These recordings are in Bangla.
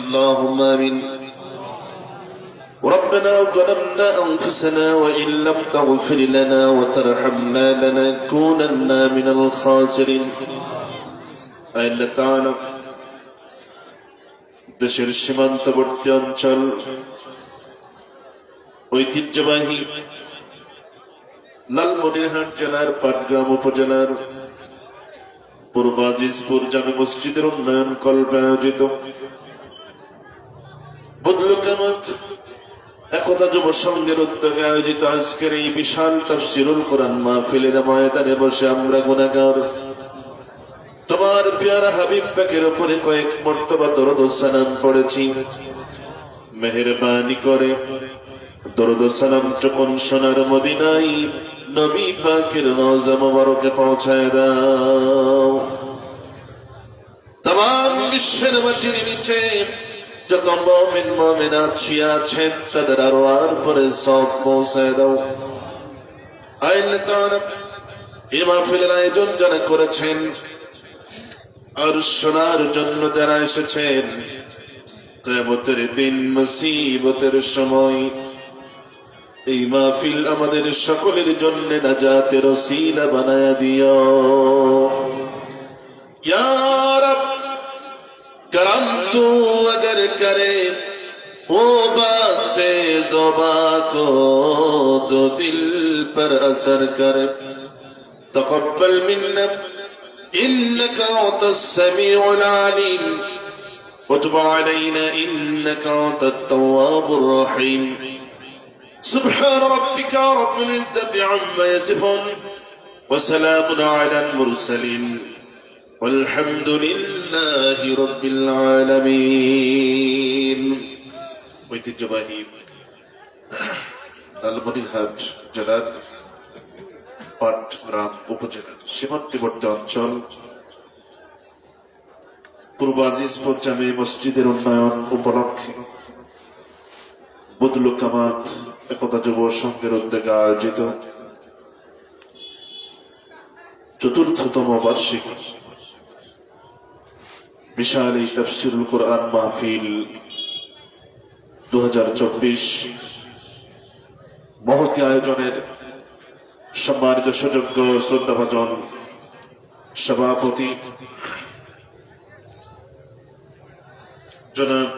اللهم آمين. ربنا ظلمنا أنفسنا وإن لم تغفر لنا وترحمنا لنكونن من الخاسرين. আল্লাহ তাআলা দেশের সীমান্তবর্তী অঞ্চল ঐতিহ্যবাহী লালমনিরহাট জেলার পাটগ্রাম উপজেলার পূর্ব আজিজপুর জামে মসজিদের উন্নয়ন কল্পে আয়োজিত বদলুকামাত একতা যুব সংঘের উদ্যোগে আয়োজিত আজকের এই বিশাল তাফসীরুল কোরআন মাহফিলের ময়দানে বসে আমরা গুনাহগার তোমার প্যারা হাবিব পাকের উপরে কয়েক মর্তবা দরুদ ও সালাম পড়েছি। মেহেরবানি করে দরুদ ও সালাম যখন সোনার মদিনায় নবী পাকের রওজা মুবারকে পৌঁছায় দাও। তামাম বিশ্বের মাটির নিচে যত মুমিন মুমিনাত শুয়ে আছেন তাদের আরওয়ার পরে সওয়াব পৌঁছায় দাও। আল্লাহ তাআলা এই মাহফিলের আয়োজন যারা করেছেন আর শোনার জন্য যারা এসেছেন, কিয়ামতের দিন মুসিবতের সময় এই মাহফিল আমাদের সকলের জন্য নাজাতের ওসিলা বানায়া দিও ইয়া রব। करम तू अगर करे वो बातें ज़ुबा को जो दिल पर असर करे, तक़ब्बल मिन्ना इन्नका अंतस समीउल अलीम वतुब अलैना इन्नका अंतत तव्वाबुर रहीम। सुब्हान रब्बिका रब्बिल इज्जति अम्मा यसिफून व सलामुन अलल मुरसलीन والحمد لله رب العالمين। ঐতিহ্যবাহী লালমনিরহাট জেলার পাটগ্রাম উপজেলার সীমান্তবর্তী অঞ্চল পূর্ব আজিজপুর জামে মসজিদের উন্নয়ন উপলক্ষে বদলুকামাত একতা যুব সংঘের উদ্যোগে আয়োজিত চতুর্থতম বার্ষিক বিশাল এই তাফসীরুল কোরআন মাহফিল 2024 মহতী আয়োজনের সম্মানিত সুযোগ্য শ্রদ্ধাভাজন সভাপতি জনাব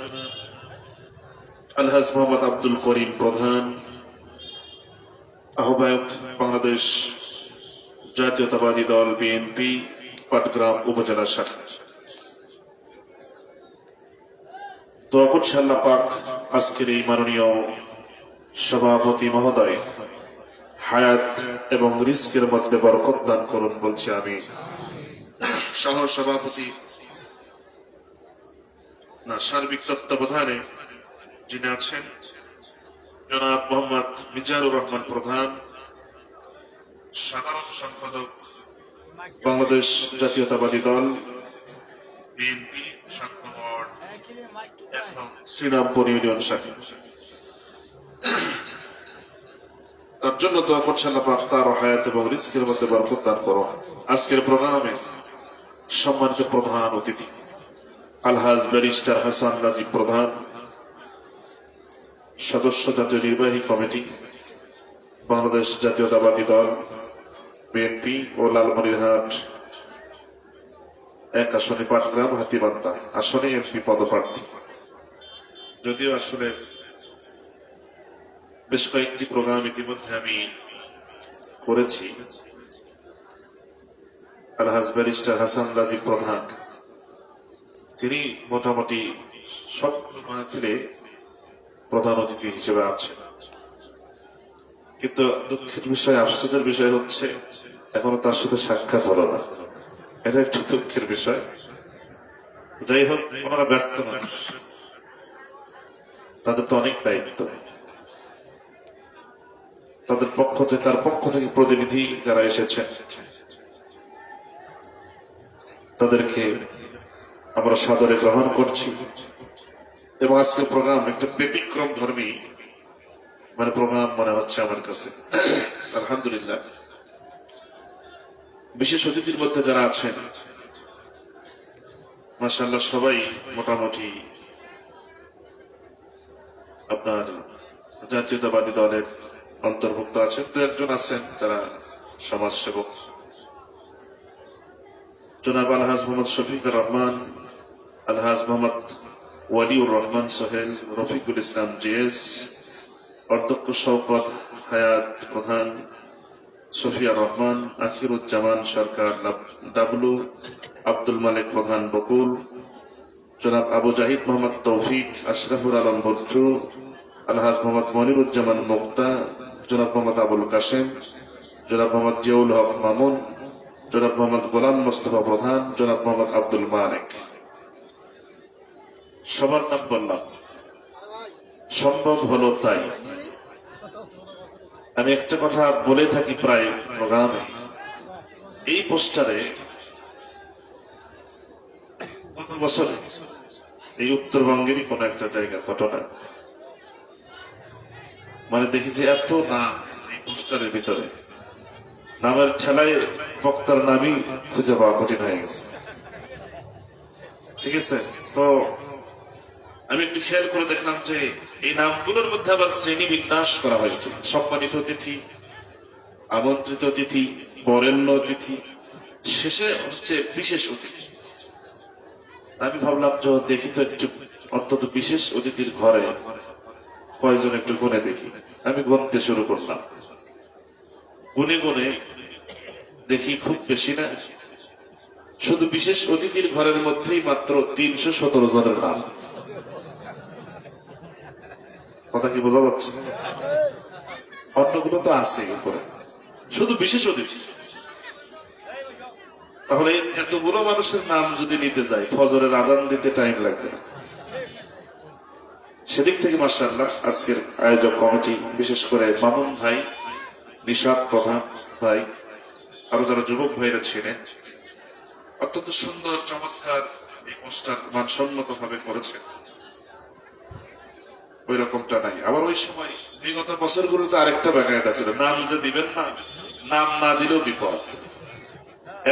আলহাজ মোহাম্মদ আব্দুল করিম প্রধান, আহ্বায়ক বাংলাদেশ জাতীয়তাবাদী দল বিএনপি পাটগ্রাম উপজেলা শাখা, দোয়া করছি আল্লাহ পাক আজকের এই মাননীয় সভাপতি মহোদয় হায়াত এবং রিজকের মধ্যে বরকত দান করুন বলছি আমি। সহ সভাপতি সার্বিক তত্ত্বাবধানে যিনি আছেন জনাব মোহাম্মদ মিজানুর রহমান প্রধান, সাধারণ সম্পাদক বাংলাদেশ জাতীয়তাবাদী দল বিএনপি শ্রীরামপুর ইউনিয়ন শাখা, তার জন্য দোয়া করছে আল্লাহ পাক তার হায়াত এবং রিজকের মধ্যে বরকত দান করো। আজকের প্রোগ্রামে সম্মানিত প্রধান অতিথি আলহাজ ব্যারিস্টার হাসান রাজীব প্রধান, সদস্য জাতীয় নির্বাহী কমিটি বাংলাদেশ জাতীয়তাবাদী দল বিএনপি ও লালমনিরহাট এক আসনে পাটগ্রাম হাতীবান্ধা আসনে এমপি পদপ্রার্থী। যদিও আসলে বেশ কয়েকটি প্রোগ্রাম ইতিমধ্যে আমি করেছি, আলহাজ ব্যারিস্টার হাসান রাজীব প্রধান তিনি মোটামুটি সব মাহফিলে প্রধান অতিথি হিসেবে আছেন, কিন্তু দুঃখের বিষয় আফসোসের বিষয় হচ্ছে এখনো তার সাথে সাক্ষাৎ হলো না। এটা একটু দুঃখের বিষয়। যাই হোক, ওনারা ব্যস্ত মানুষ, তাদের তো অনেক দায়িত্ব, তাদের তার পক্ষ থেকে প্রতিনিধি যারা এসেছেন তাদেরকে আমরা সাদরে গ্রহণ করছি। এবং আজকের প্রোগ্রাম একটা ব্যতিক্রম ধর্মী প্রোগ্রাম মনে হচ্ছে আমার কাছে। আলহামদুলিল্লাহ, বিশেষ অতিথির মধ্যে যারা আছেন মাশাআল্লাহ সবাই মোটামুটি আপনার জাতীয়তাবাদী দলের অন্তর্ভুক্ত আছেন, দু একজন আছেন তারা সমাজসেবক। জনাব আলহাজ মোহাম্মদ শফিকুর রহমান, আলহাজ মোহাম্মদ ওয়ালিউর রহমান সোহেল, রফিকুল ইসলাম জিএস, অধ্যক্ষ শওকত হায়াত প্রধান, সফিয়া রহমান, আখিরুজ্জামান সরকার ডাবলু, আব্দুল মালিক প্রধান বকুল, জনাব আবু জাহিদ মোহাম্মদ তৌফিক, আশরাফুল আলম বচ্চু, আলহাজ মোহাম্মদ মনিরুজ্জামান মুক্তা, জনাব মোহাম্মদ আবুল কাশেম, জনাব মোহাম্মদ জিয়াউল হক মামুন, জনাব মোহাম্মদ গোলাম মোস্তফা প্রধান, জনাব মোহাম্মদ আব্দুল মালিক। সবার নাম বললাম, সম্ভব হলো তাই। আমি একটা কথা বলে থাকি প্রায় প্রোগ্রামে, এই পোস্টারে গত বছর এই উত্তরবঙ্গেরই কোন একটা জায়গা ঘটনা, মানে দেখেছি এত নাম এই পোস্টারের ভিতরে, নামের ঠেলায় বক্তার নামই খুঁজে পাওয়া কঠিন হয়ে গেছে। ঠিক আছে, তো আমি একটু খেয়াল করে দেখলাম যে এই নামগুলোর মধ্যে আবার শ্রেণী বিন্যাস করা হয়েছে। সম্মানিত অতিথি, আমন্ত্রিত অতিথি, বরেণ্য অতিথি, শেষে হচ্ছে বিশেষ অতিথি। আমি ভাবলাম যে দেখি তো একটু অন্তত বিশেষ অতিথির ঘরে কয়জন একটু গুনে দেখি। আমি গুনতে শুরু করলাম, গুনে গুনে দেখি খুব বেশি না, শুধু বিশেষ অতিথির ঘরের মধ্যেই মাত্র 317 জনের নাম। কথা কি বোঝা যাচ্ছে? অন্যগুলো তো আছে উপরে, শুধু বিশেষ অতিথি। তাহলে এতগুলো মানুষের নাম যদি নিতে যাই, ফজরের আজান দিতে টাইম লাগবে না। সেদিক থেকে মাশাআল্লাহ আজকের আয়োজক কমিটি, বিশেষ করে মামুন ভাই, নিশাদ প্রধান ভাই, আরো যারা যুবক ভাইরা ছিলেন, অত্যন্ত সুন্দর চমৎকার এই পোস্টার মানসম্মত ভাবে করেছেন। ওই রকমটা নাই। আবার ওই সময় বিগত বছরগুলোতে আরেকটা ব্যাখ্যাটা ছিল, নাম যে দিবেন না, নাম না দিলেও বিপদ।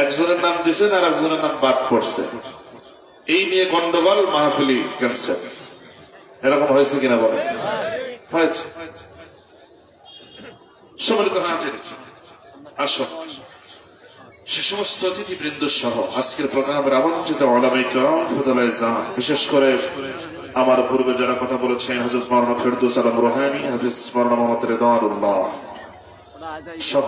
একজনের নাম দিচ্ছেন আর একজনের নাম বাদ পড়ছে, এই নিয়ে গন্ডগোল, মাহফিলি ক্যান্সেল। এরকম হয়েছে কিনা বলেন? হয়েছে। সম্মানিত হাজির, আসুন সে সমস্ত অতিথিবৃন্দ সহ আজকের প্রোগ্রামের আমন্ত্রিত উলামায়ে কেরাম, ফুদালায়ে জামান, বিশেষ করে আমার পূর্বে যারা কথা বলেছেন, হযরত মাওলানা ফেরদৌস আলম রুহানী, হযরত মাওলানা মোহাম্মদ রিদওয়ানুল্লাহ সহ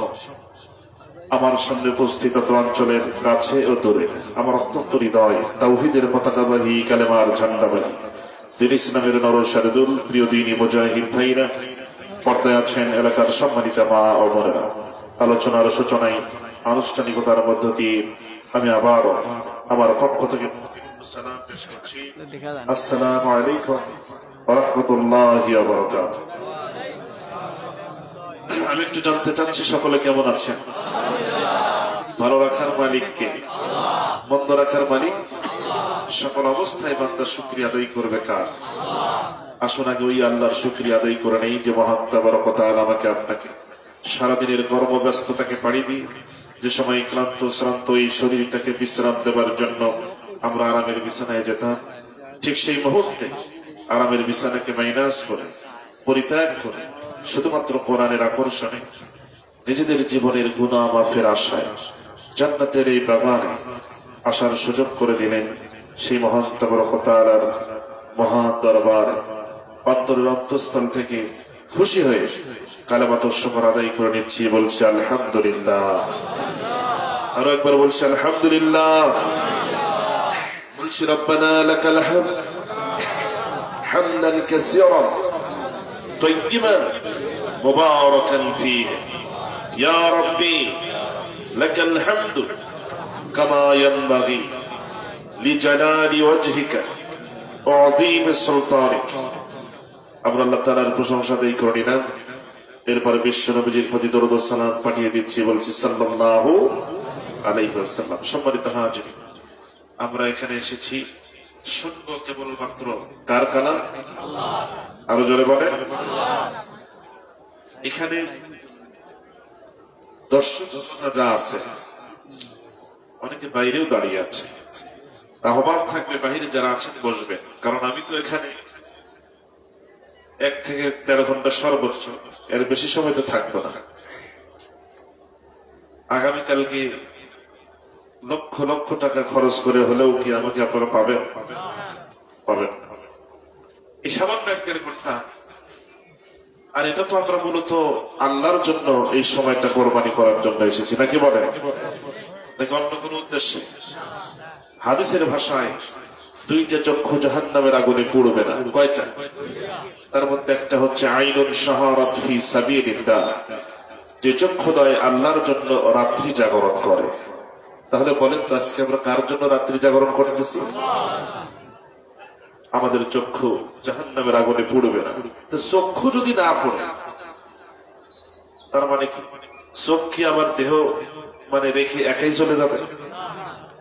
আমার সামনে উপস্থিত অঞ্চলের কাছে ও দূরে আমার অত্যন্ত হৃদয় তাওহীদের পতাকাবাহী, কালেমার ঝান্ডাবাহী, দিন ইসলামের নরসারিদুল প্রিয় দিনী মুজাহিদ ভাইরা, পর্দায় আছেন এলাকার সম্মানিতা মা ও বোনেরা। আলোচনার সূচনায় আনুষ্ঠানিকতার মধ্য দিয়ে আমি আবারও আমার পক্ষ থেকে সালাম পেশ করছি। আসসালামু আলাইকুম ওয়া রাহমাতুল্লাহি ওয়া বারাকাতুহু। আমি একটু জানতে চাচ্ছি সকলে কেমন আছেন? ভালো রাখার মালিক কে? মন্দ রাখার মালিক? সকল অবস্থায় বান্দা শুকরিয়া আদায় করবে কার? আসুন আগে ওই আল্লাহর শুকরিয়া আদায় করে নেই যে মহান তাবারক ওয়া তাআলা আমাকে আপনাকে সারাদিনের কর্মব্যস্ততাকে পাড়ি দিয়ে যে সময় ক্লান্ত শ্রান্ত এই শরীরটাকে বিশ্রাম দেবার জন্য আমরা আরামের বিছানায় যেতাম, ঠিক সেই মুহূর্তে আরামের বিছানাকে মাইনাস করে, পরিত্যাগ করে, শুধুমাত্র কোরআনের আকর্ষণে নিজেদের জীবনের গুনাহ মাফের আশায় জান্নাতের এই বাগানে আসার সুযোগ করে দিলেন সেই মহান তাবারক ওয়া তাআলার মহান দরবারে অন্তরের অন্তঃস্থল থেকে খুশি হয়ে কালেমাত শুকর আদায় করে নিচ্ছি, বলছি আলহামদুলিল্লাহ। আরো একবার বলছি আলহামদুলিল্লাহ। বলছি রব্বানা লাকাল হামদ হামদান কাসীরা তাইয়্যিবান মুবারাকান ফীহি ইয়া রাব্বি লাকাল হামদু কামা ইয়ানবাগি লিজালালি ওয়াজহিকা ওয়া আযীমি সুলতানিক। আমরা আল্লাহ তাআলার প্রশংসা দেই করে নিলাম, এরপরে বিশ্ব নবীজির প্রতি দরুদ ও সালাম পাঠিয়ে দিচ্ছি, বলছি সাল্লাল্লাহু আলাইহি ওয়াসাল্লাম। সম্মানিত হাজির, আমরা এখানে এসেছি শুনবো কেবলমাত্র কার কালাম? আল্লাহ। আরো জোরে বলেন আল্লাহ। এখানে দর্শক যা আছে, অনেকে বাইরেও দাঁড়িয়ে আছে, আহ্বান থাকবে বাহিরে যারা আছেন বসবেন, কারণ আমি তো এখানে 1 থেকে 13 ঘন্টা সর্বোচ্চ, এর বেশি সময় তো থাকবো না। আগামীকালকে লক্ষ লক্ষ টাকা খরচ করে হলেও কি আমাকে আপনারা পাবেন? পাবেন। এই সামান্য একটা করতাম, আর এটা তো আমরা মূলত আল্লাহর জন্য এই সময়টা কোরবানি করার জন্য এসেছি, নাকি বলেন? নাকি অন্য কোনো উদ্দেশ্যে? হাদিসের ভাষায় 2টা চক্ষু জাহান্নামের আগুনে পুড়বে না। কয়টা? তার মধ্যে একটা হচ্ছে আইনুন শাহারাত ফি সাবিলিল্লাহ, যে চক্ষুদয় আল্লাহর জন্য রাত্রি জাগরণ করে। তাহলে বলেন তো আজকে আমরা কার জন্য রাত্রি জাগরণ করতেছি? আমাদের চক্ষু জাহান্নামের আগুনে পুড়বে না। তো চক্ষু যদি না পড়ে, তার মানে কি? চোখ কি আমার দেহ মানে রেখে একাই চলে যাবে,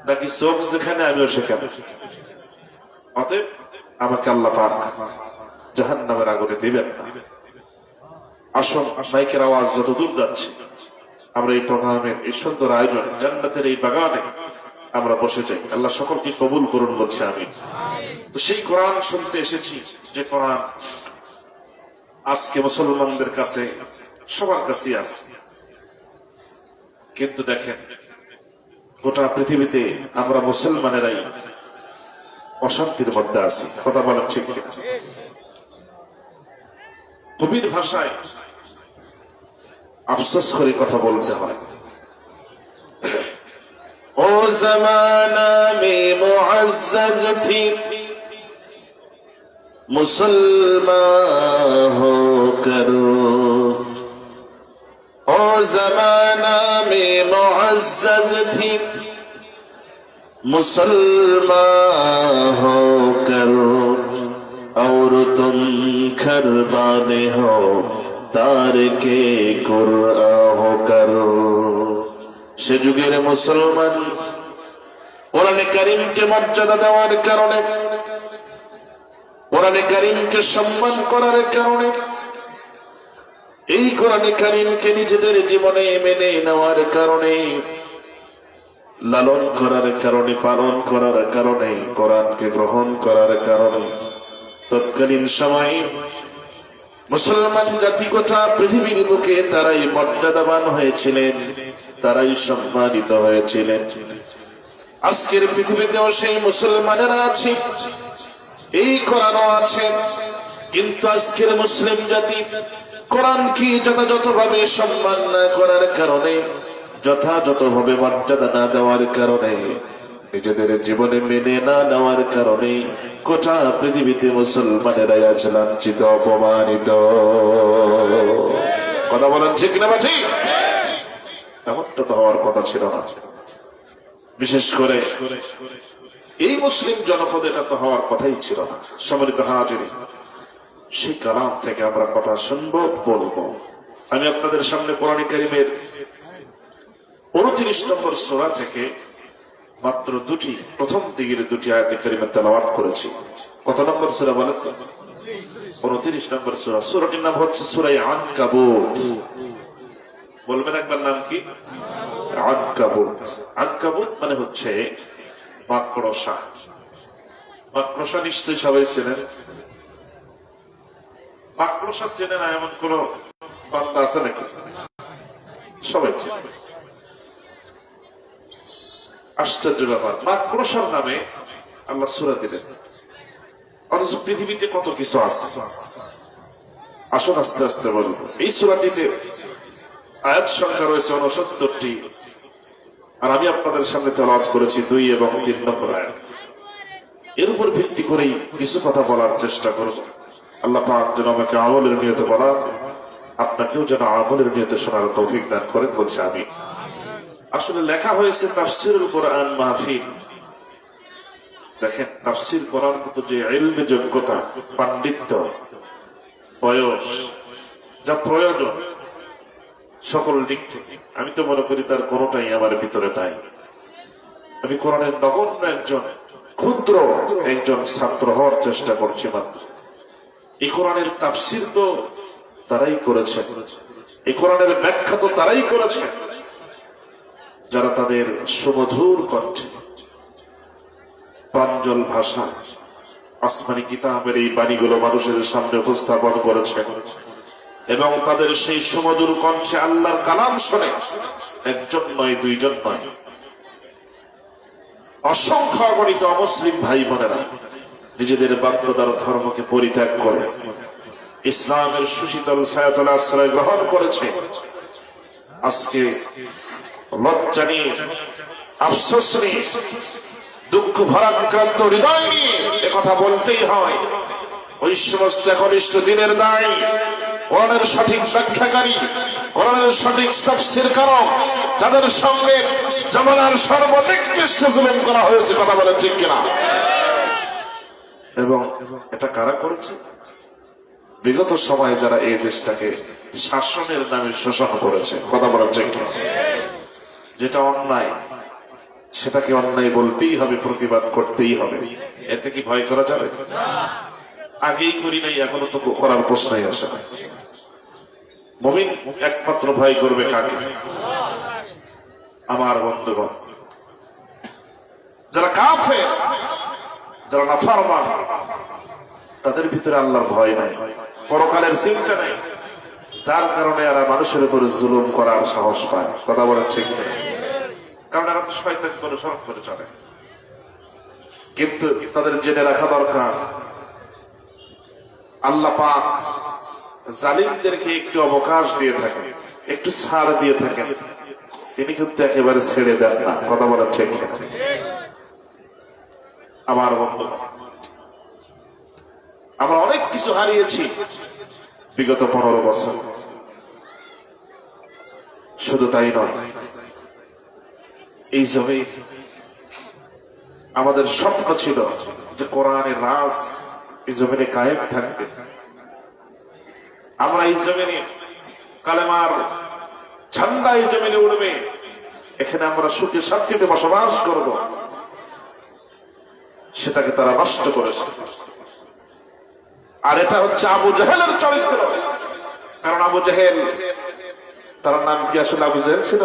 নাকি চোখ যেখানে আমিও সেখানে? অতএব আমাকে আল্লাহ পাক জাহান্নামের আগুনে দিবেন না। আসুন, মাইকের আওয়াজ যত দূর যাচ্ছে, আমরা এই প্রোগ্রামের এই সুন্দর আয়োজন জান্নাতের এই বাগানে আমরা বসে যাই। আল্লাহ সকলকে কবুল করুন বলছে আমি। তো সেই কোরআন শুনতে এসেছি, যে কোরআন আজকে মুসলমানদের কাছে সবার কাছে আছে, কিন্তু দেখেন গোটা পৃথিবীতে আমরা মুসলমানেরাই অশান্তির মধ্যে আছি। কথা বলেন ঠিক কিনা? কবির ভাষায় আফসোস করে কথা বলতে হয়। ও জমানা মে মুআজ্জাজ থি মুসলমান হোকর, ও জমানা মে মুআজ্জাজ থি मुसलमान होकर और तुम खरबाने हो तारके कुरआन होकर। সে যুগের মুসলমান কোরআনে কারীমকে মর্যাদা দেওয়ার কারণে, কোরআনে কারীমকে সম্মান করার কারণে, এই কোরআনে কারীমকে নিজেদের জীবনে মেনে নেওয়ার কারণে, লালন করার কারণে, পালন করার কারণে, কোরআনকে গ্রহণ করার কারণে তৎকালীন সময়ে মুসলমান জাতি গোটা পৃথিবীর বুকে তারাই মর্যাদাবান হয়েছিলেন, তারাই সম্মানিত হয়েছিলেন। আজকের পৃথিবীতেও সেই মুসলমানেরা আছে, এই কোরআনও আছে, কিন্তু আজকের মুসলিম জাতি কোরআনকে যথাযথভাবে সম্মান না করার কারণে, যথাযথভাবে মর্যাদা না দেওয়ার কারণে, নিজেদের জীবনে মেনে না নেওয়ার কারণে গোটা পৃথিবীতে মুসলমানেরাই আজ লাঞ্ছিত, অপমানিত। কথা বলেন ঠিক না বাজি? এমনটা তো হওয়ার কথা ছিল না। বিশেষ করে এই মুসলিম জনপদে এটা তো হওয়ার কথাই ছিল না। সম্মানিত হাজিরিন, সেই কালাম থেকে আমরা কথা শুনবো, বলবো। আমি আপনাদের সামনে কোরআন কারীমের 29 নম্বর সূরা থেকে মাত্র প্রথম দিকের 2টি আয়াতে কারিমা তেলাওয়াত করেছি। কত নম্বর সূরা বলেন? 29 নম্বর সূরা। সূরাটির নাম হচ্ছে সূরা আনকাবুত। বলবেন একবার নাম কি? আনকাবুত। আনকাবুত মানে হচ্ছে মাকড়সা। মাকড়সা নিশ্চয়ই সবাই চেনেন। মাকড়সা চেনে না এমন কোন বান্দা আছে নাকি? সবাই চেনে। আশ্চর্য ব্যাপার, মাকড়সার নামে আল্লাহ সূরা দিলেন, অথচ পৃথিবীতে কত কিছু আছে। আসুন আস্তে আস্তে বলব। এই সূরাটিতে আয়াত সংখ্যা রয়েছে 69টি, আর আমি আপনাদের সামনে তেলাওয়াত করেছি 2 এবং 3 নম্বর আয়াত। এর উপর ভিত্তি করেই কিছু কথা বলার চেষ্টা করব। আল্লাহ পাক যেন আমাকে আমলের নিয়তে বলার, আপনাকেও যেন আমলের নিয়তে শোনার তৌফিক দান করেন বলছে আমি। আসলে লেখা হয়েছে তাফসীরুল কোরআন মাহফিল। দেখেন, তাফসীর করার মতো যে ইলমে যোগ্যতা, পাণ্ডিত্য, বয়স, যা প্রয়োজন সকল দিক থেকে, আমি তো মনে করি তার কোনোটাই আমার ভিতরে নাই। আমি কোরআনের নগণ্য ক্ষুদ্র একজন ছাত্র হওয়ার চেষ্টা করছি মাত্র। এই কোরআনের তাফসীর তো তারাই করেছে, এই কোরআনের ব্যাখ্যা তো তারাই করেছে যারা তাদের সুমধুর কণ্ঠে প্রাঞ্জল ভাষা আসমানি কিতাবের এই বাণীগুলো মানুষের সামনে উপস্থাপন করেছেন এবং তাদের সেই সুমধুর কণ্ঠে আল্লাহর কালাম শুনে একজন নয়, দুইজন নয়, অসংখ্য অগণিত অমুসলিম ভাই বোনেরা নিজেদের বাধ্যতার ধর্মকে পরিত্যাগ করে ইসলামের সুশীতল ছায়াতলে আশ্রয় গ্রহণ করেছে। আজকে লজ্জা নিয়ে, আফসোস নিয়ে, দুঃখ ভারাক্রান্ত হৃদয় নিয়ে একথা বলতেই হয়, ওই সমস্ত একনিষ্ঠ দিনের দায়ী, কোরআনের সঠিক ব্যাখ্যাকারী, কোরআনের সঠিক তাফসীর কারক, যাদের সঙ্গে জামানার সর্বনিকৃষ্ট জুলুম করা হয়েছে, কথা বলেন ঠিক কিনা? এবং এটা কারা করেছে? বিগত সময়ে যারা এই দেশটাকে শাসনের নামে শোষণ করেছে, কথা বলেন ঠিক কিনা? যেটা অন্যায় সেটাকে অন্যায় বলতেই হবে, প্রতিবাদ করতেই হবে। এতে কি ভয় করা যাবে? আগেই করি নাই, এখনো তো করার প্রশ্নই আসে না। মুমিন একমাত্র ভয় করবে কাকে? আমার বন্ধুগণ, যারা কাফের, যারা নাফরমান, তাদের ভিতরে আল্লাহর ভয় নাই, পরকালের চিন্তা নেই, যার কারণে এরা মানুষের উপর জুলুম করার সাহস পায়। কথা বলেন ঠিক না? কারণ এরা তো শয়তান করে সরব করে চলে। কিন্তু তাদের জেনে রাখা দরকার, আল্লাহ পাক জালিমদেরকে একটু অবকাশ দিয়ে থাকেন, একটু ছাড় দিয়ে থাকেন, তিনি কিন্তু একেবারে ছেড়ে দেন না। কথা বলা ঠিক না? আমার বন্ধু, আমরা অনেক কিছু হারিয়েছি বিগত 15 বছর। শুধু তাই নয়, এই জমি আমাদের স্বপ্ন ছিল যে কোরআনের রাজ এই জমিনে কায়েম থাকবে। আমরা এই জমিনে কালেমার ঝান্ডা এই জমিনে উঠবে, এখানে আমরা সুখে শান্তিতে বসবাস করব। সেটাকে তারা নষ্ট করেছে। আর এটা হচ্ছে আবু জাহেলের চরিত্র। কারণ আবু জাহেল, তার নাম কি আসলে আবু জাহেল ছিল?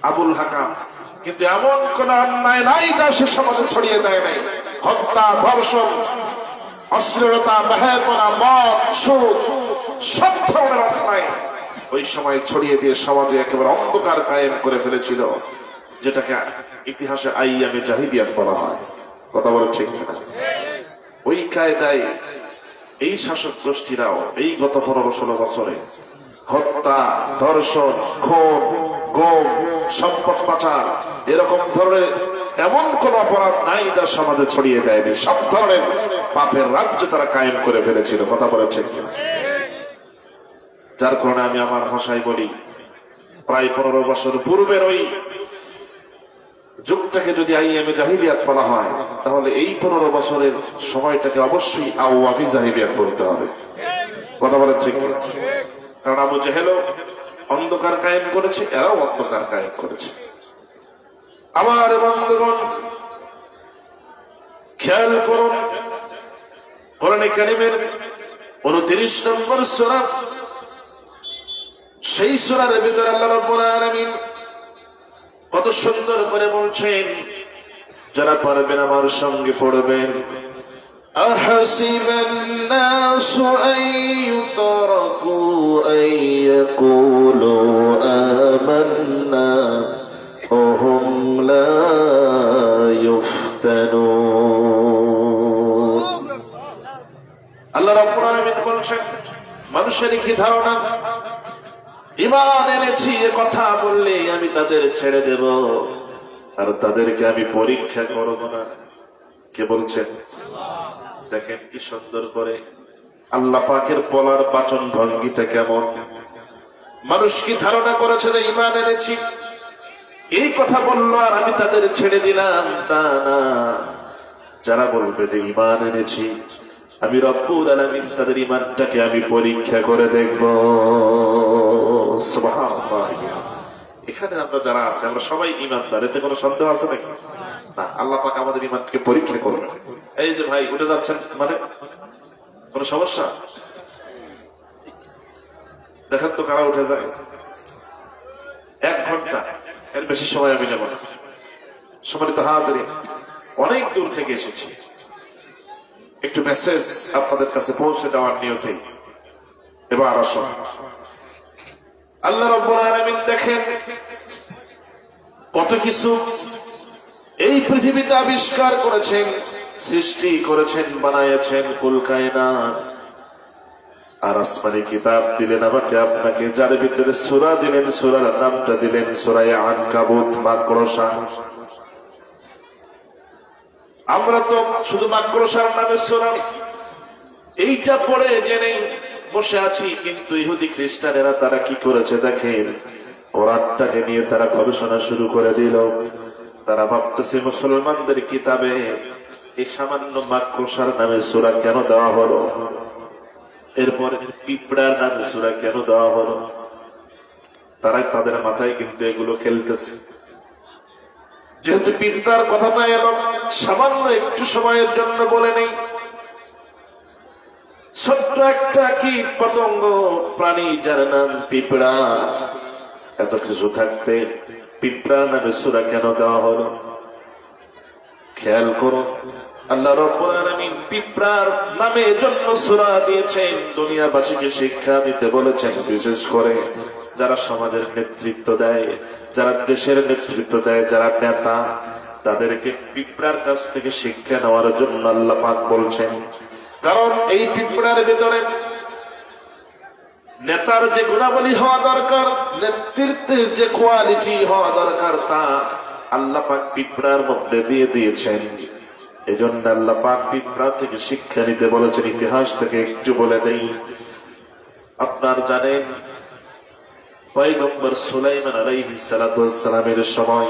আবুল হাকাম। কিন্তু এমন কোন অন্যায় নাই যা সে সমাজে ছড়িয়ে দেয় নাই। হত্যা, ধর্ষণ, অশ্লীলতা, বেহায়াপনা, মদ, সুদ, সব ধরনের অন্যায় ওই সময় ছড়িয়ে দিয়ে সমাজে একেবারে অন্ধকার কায়েম করে ফেলেছিল, যেটাকে ইতিহাসে আইয়ামে জাহিলিয়াত বলা হয়। কথা বলে ঠিক না? ওই কায়দায় এই শাসক গোষ্ঠীরাও এই গত 15-16 বছরে হত্যা, ধর্ষণ, খুন, গুম, সম্পদ পাচার, এরকম ধরনের এমন কোন অপরাধ নাই যা সমাজে ছড়িয়ে দেয়নি। সব ধরনের পাপের রাজ্য তারা কায়েম করে ফেলেছিল। কথা বলে ঠিক না? যার কারণে আমি আমার ভাষায় বলি, প্রায় 15 বছর পূর্বের ওই যুগটাকে যদি আইয়ামে জাহিলিয়াত বলা হয়, তাহলে এই 15 বছরের সময়টাকে অবশ্যই আওয়ামী জাহিলিয়াত বলতে হবে। কথা বলেন ঠিক না? কারণ আবু জাহেলও অন্ধকার কায়েম করেছে, এরাও অন্ধকার কায়েম করেছে। আমার বন্ধুগণ, খেয়াল করুন, কোরআনে কারীমের 29 নম্বর সূরা, সেই সূরার ভিতরে আল্লাহ রাব্বুল আলামিন কত সুন্দর করে বলছেন, যারা পারবেন আমার সঙ্গে পড়বেন। أحسب الناس أن يتركوا أن يقولوا آمنا وهم لا يفتنون। আল্লাহ রাব্বুল আলামিন বলছেন, মানুষের কি ধারণা ঈমান এনেছি এ কথা বললে আমি তাদের ছেড়ে দেব আর তাদেরকে আমি পরীক্ষা করব না? কে বলছেন? দেখেন কি সুন্দর করে আল্লাহ পাকের বলার বাচন ভঙ্গিটা কেমন। মানুষ কি ধারণা করেছে যে ঈমান এনেছি এই কথা বললো আর আমি তাদের ছেড়ে দিলাম? তা না, যারা বলবে যে ঈমান এনেছি, আমি রব্বুল আলামিন তাদের ঈমানটাকে আমি পরীক্ষা করে দেখব। সুবহানাল্লাহ। এখানে আমরা যারা আছে আমরা সবাই ঈমানদার, এতে কোনো সন্দেহ আছে নাকি? না, আল্লাহ পাক আমাদের ঈমানকে পরীক্ষা করবে। এই যে ভাই উঠে যাচ্ছেন, মানে কোনো সমস্যা? দেখেন তো কারা উঠে যায়। 1 ঘন্টা, এর বেশি সময় আমি নেব না। সম্মানিত হাজিরিন, অনেক দূর থেকে এসেছি, একটু মেসেজ আপনাদের কাছে পৌঁছে দেওয়ার নিয়তে এবার আসুন। আল্লাহ রাব্বুল আলামিন দেখেন কত কিছু এই পৃথিবীতে আবিষ্কার করেছেন, সৃষ্টি করেছেন, বানাইছেন কুল কায়নাত। আর আসমানি কিতাব দিলেন আমাকে আপনাকে, যার ভিতরে সূরা দিলেন, সূরার নামটা দিলেন সূরা আনকাবুত, মাকড়সা। আমরা তো শুধু মাকড়সার নামে সূরা এইটা পড়ে জেনে বসে আছি, কিন্তু ইহুদি খ্রিস্টানেরা তারা কি করেছে দেখেন, কোরআনটাকে নিয়ে তারা গবেষণা শুরু করে দিল। তারা ভাবতেছে মুসলমানদের কিতাবে এই সামান্য মাকড়সার নামে সূরা কেন দেওয়া হলো, এরপরে পিঁপড়ার নামে সূরা কেন দেওয়া হলো। তারা তাদের মাথায় কিন্তু এগুলো খেলতেছে। যেহেতু পিঁপড়ার কথাটা এলো, সামান্য একটু সময়ের জন্য বলে নেই। ছোট্ট একটা কীট পতঙ্গ প্রাণী যার নাম পিঁপড়া, এত কিছু থাকতে পিঁপড়ার নামে সূরা কেন দেওয়া হলো? খেয়াল করুন, আল্লাহ রাব্বুল আলামিন পিঁপড়ার নামে জন্য সূরা দিয়েছেন দুনিয়াবাসীকে শিক্ষা দিতে বলেছেন। বিশেষ করে যারা সমাজের নেতৃত্ব দেয়, যারা দেশের নেতৃত্ব দেয়, যারা নেতা, তাদেরকে পিঁপড়ার কাছ থেকে শিক্ষা নেওয়ার জন্য আল্লাহ পাক বলছেন। কারণ এই পিঁপড়ার ভিতরে নেতার যে গুণাবলী হওয়া দরকার, নেতৃত্বের যে কোয়ালিটি হওয়া দরকার, তা আল্লাহ পাক পিঁপড়ার মধ্যে দিয়ে দিয়েছেন। এজন্য আল্লাহ পাক পিঁপড়া থেকে শিক্ষা নিতে বলেছেন। ইতিহাস থেকে একটু বলে দেই, আপনার জানেন পয়গম্বর সুলাইমান আলাইহিস সালাতু ওয়াস সালামের সময়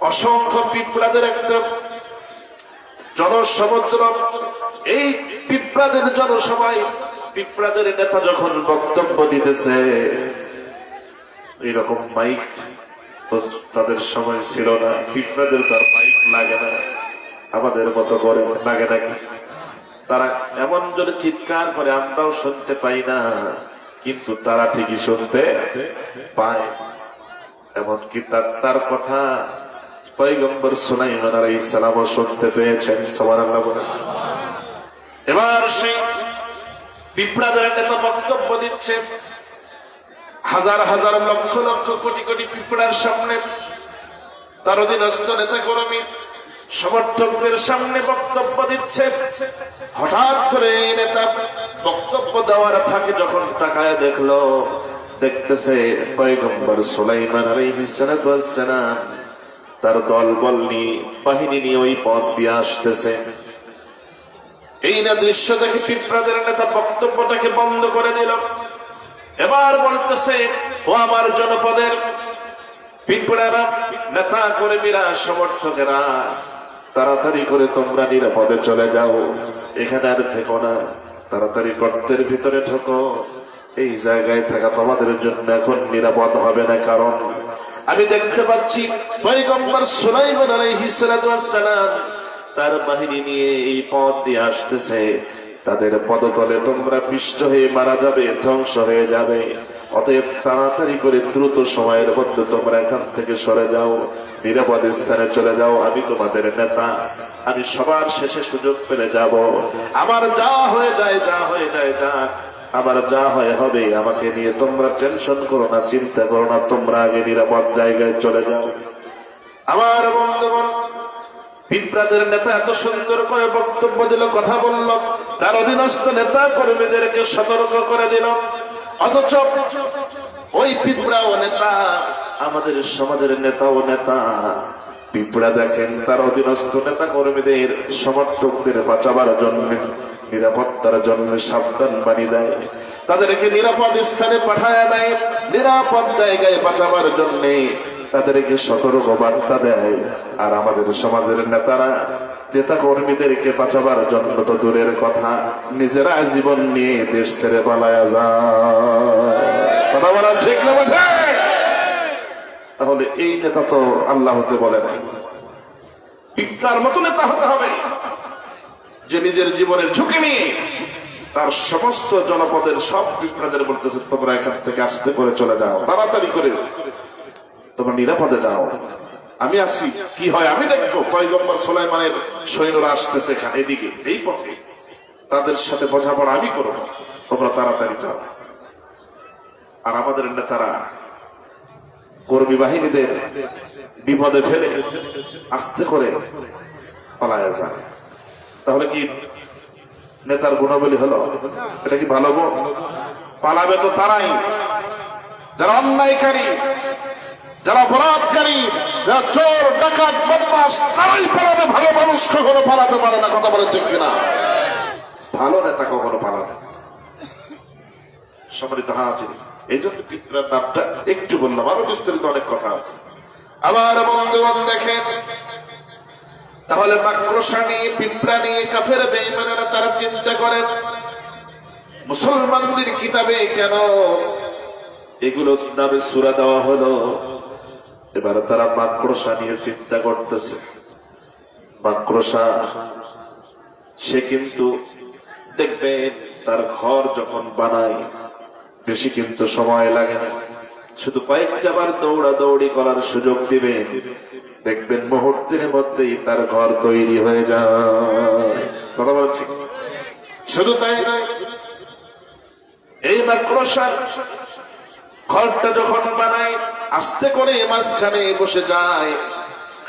অসংখ্য পিঁপড়াদের একটা জনসমুদ্র, এই পিঁপড়াদের জনসভায় পিঁপড়াদের নেতা যখন বক্তব্য দিতেছে, এইরকম মাইক তো তাদের সময় ছিল না। পিঁপড়াদের তার মাইক লাগে না, আমাদের মতো করে লাগে নাকি? তারা এমন জোরে চিৎকার করে আমরাও শুনতে পাই না, কিন্তু তারা ঠিকই শুনতে পায়। এমনকি তার কথা পয়গম্বর সুলাইমান আলাইহিস সালামও শুনতে পেয়েছেন। সুবহানাল্লাহ বলেন। এবার সেই পিঁপড়াদের নেতা বক্তব্য দিচ্ছে, হাজার হাজার লক্ষ লক্ষ কোটি কোটি পিঁপড়ার সামনে, তার অধীনস্থ নেতা কর্মী সমর্থকদের সামনে বক্তব্য দিচ্ছে। হঠাৎ করে এই নেতা বক্তব্য দেওয়ার ফাঁকে যখন তাকায় দেখতেছে পয়গম্বর সুলাইমান আলাইহিস সালাতু ওয়াস সালাম তার দলবল নিয়ে, বাহিনী নিয়ে ওই পথ দিয়ে আসতেছে। এই না দৃশ্য দেখে পিঁপড়াদের নেতা বক্তব্যটাকে বন্ধ করে দিল। এবার বলতেছে, ও আমার জনপদের পিঁপড়ারা, নেতা কর্মীরা, সমর্থকেরা, তাড়াতাড়ি করে তোমরা নিরাপদে চলে যাও, এখানে আর থেকো না, তাড়াতাড়ি গর্তের ভিতরে ঢোকো। এই জায়গায় থাকা তোমাদের জন্য এখন নিরাপদ হবে না, কারণ আমি দেখতে পাচ্ছি পয়গম্বর সুলাইমান আলাইহিস সালাতু ওয়াস সালাম তার বাহিনী নিয়ে এই পথ দিয়ে আসতেছে। তাদের পদতলে তোমরা পিষ্ট হয়ে মারা যাবে, ধ্বংস হয়ে যাবে। অতএব তাড়াতাড়ি করে দ্রুত সময়ের মধ্যে তোমরা এখান থেকে সরে যাও, নিরাপদ স্থানে চলে যাও। আমি তোমাদের নেতা, আমি সবার শেষে সুযোগ পেলে যাব। আমার যা হয়ে যায় যাক, আমার যা হয় হবে। আমাকে নিয়ে তোমরা টেনশন করো না, চিন্তা করো না, তোমরা আগে নিরাপদ জায়গায় চলে যাও। আমার বন্ধুগণ, পিঁপড়াদের নেতা এত সুন্দর করে বক্তব্য দিল, কথা বলল, তার অধীনস্থ নেতা কর্মীদেরকে সতর্ক করে দিল। অথচ ওই পিঁপড়া ও নেতা, আমাদের সমাজের নেতা ও নেতা, পিঁপড়া দেখেন তার অধীনস্থ নেতা কর্মীদের, সমর্থকদের বাঁচাবার জন্য, নিরাপত্তার জন্য সাবধান বানিয়ে দেয়, তাদেরকে নিরাপদ স্থানে পাঠায় দেয়, নিরাপদ জায়গায় বাঁচাবার জন্য তাদেরকে সতর্ক বার্তা দেয়। আর আমাদের সমাজের নেতা কর্মীদেরকে বাঁচাবার জন্য তো দূরের কথা, নিজেরা জীবন নিয়ে দেশ ছেড়ে পালায়া যায়। কথা বলার ঠিক না? তাহলে এই নেতা তো আল্লাহ হতে বলে নাই। পিঁপড়ার মতো নেতা হতে হবে, যে নিজের জীবনের ঝুঁকি নিয়ে তার সমস্ত জনপদের সব পিঁপড়াদের বলতেছে, তোমরা এখান থেকে আস্তে করে চলে যাও, তাড়াতাড়ি করে তোমরা নিরাপদে যাও। আমি আসি, কি হয় আমি দেখবো। পয়গম্বর সুলাইমানের সৈন্যরা আসতেছে এখানে, এদিকে এই পথে, তাদের সাথে বোঝাপড়া আমি করবো, তোমরা তাড়াতাড়ি যাও। আর আমাদের নেতারা কর্মী বাহিনীদের বিপদে ফেলে আস্তে করে পালায় যায়। তাহলে কি নেতার গুণাবলী হলো? এটা কি ভালো গো? পালাবে তো তারাই যারা অন্যায়কারী, যারা অপরাধকারী, যারা চোর ডাকাত বদমাশ, তারাই পালাবে। ভালো মানুষ কখনো পালাতে পারে না। কথা বলেন ঠিক কিনা? ভালো নেতা কখনো পালাবে। সম্মানিত হাজির, এই জন্য পিঁপড়ার নামটা একটু বললাম, আরো বিস্তারিত অনেক কথা আছে। আবার বন্ধুগণ দেখেন, তাহলে মাকড়সা নিয়ে, পিঁপড়া নিয়ে কাফের বেঈমানেরা তারা চিন্তা করেন মুসলমানদের কিতাবে কেন এগুলো নামে সূরা দেওয়া হলো। এবার তারা মাকড়সা নিয়ে চিন্তা করতেছে। মাকড়সা সে কিন্তু দেখবেন তার ঘর যখন বানায় বেশি কিন্তু সময় লাগে না, শুধু কয়েকবার দৌড়াদৌড়ি করার সুযোগ দিবেন, দেখবেন মুহূর্তের মধ্যেই তার ঘর তৈরি হয়ে যায়। কথা বলছি। শুধু তাই নয়, এই মাকড়সা ঘরটা যখন বানায় আস্তে করে মাঝখানে বসে যায়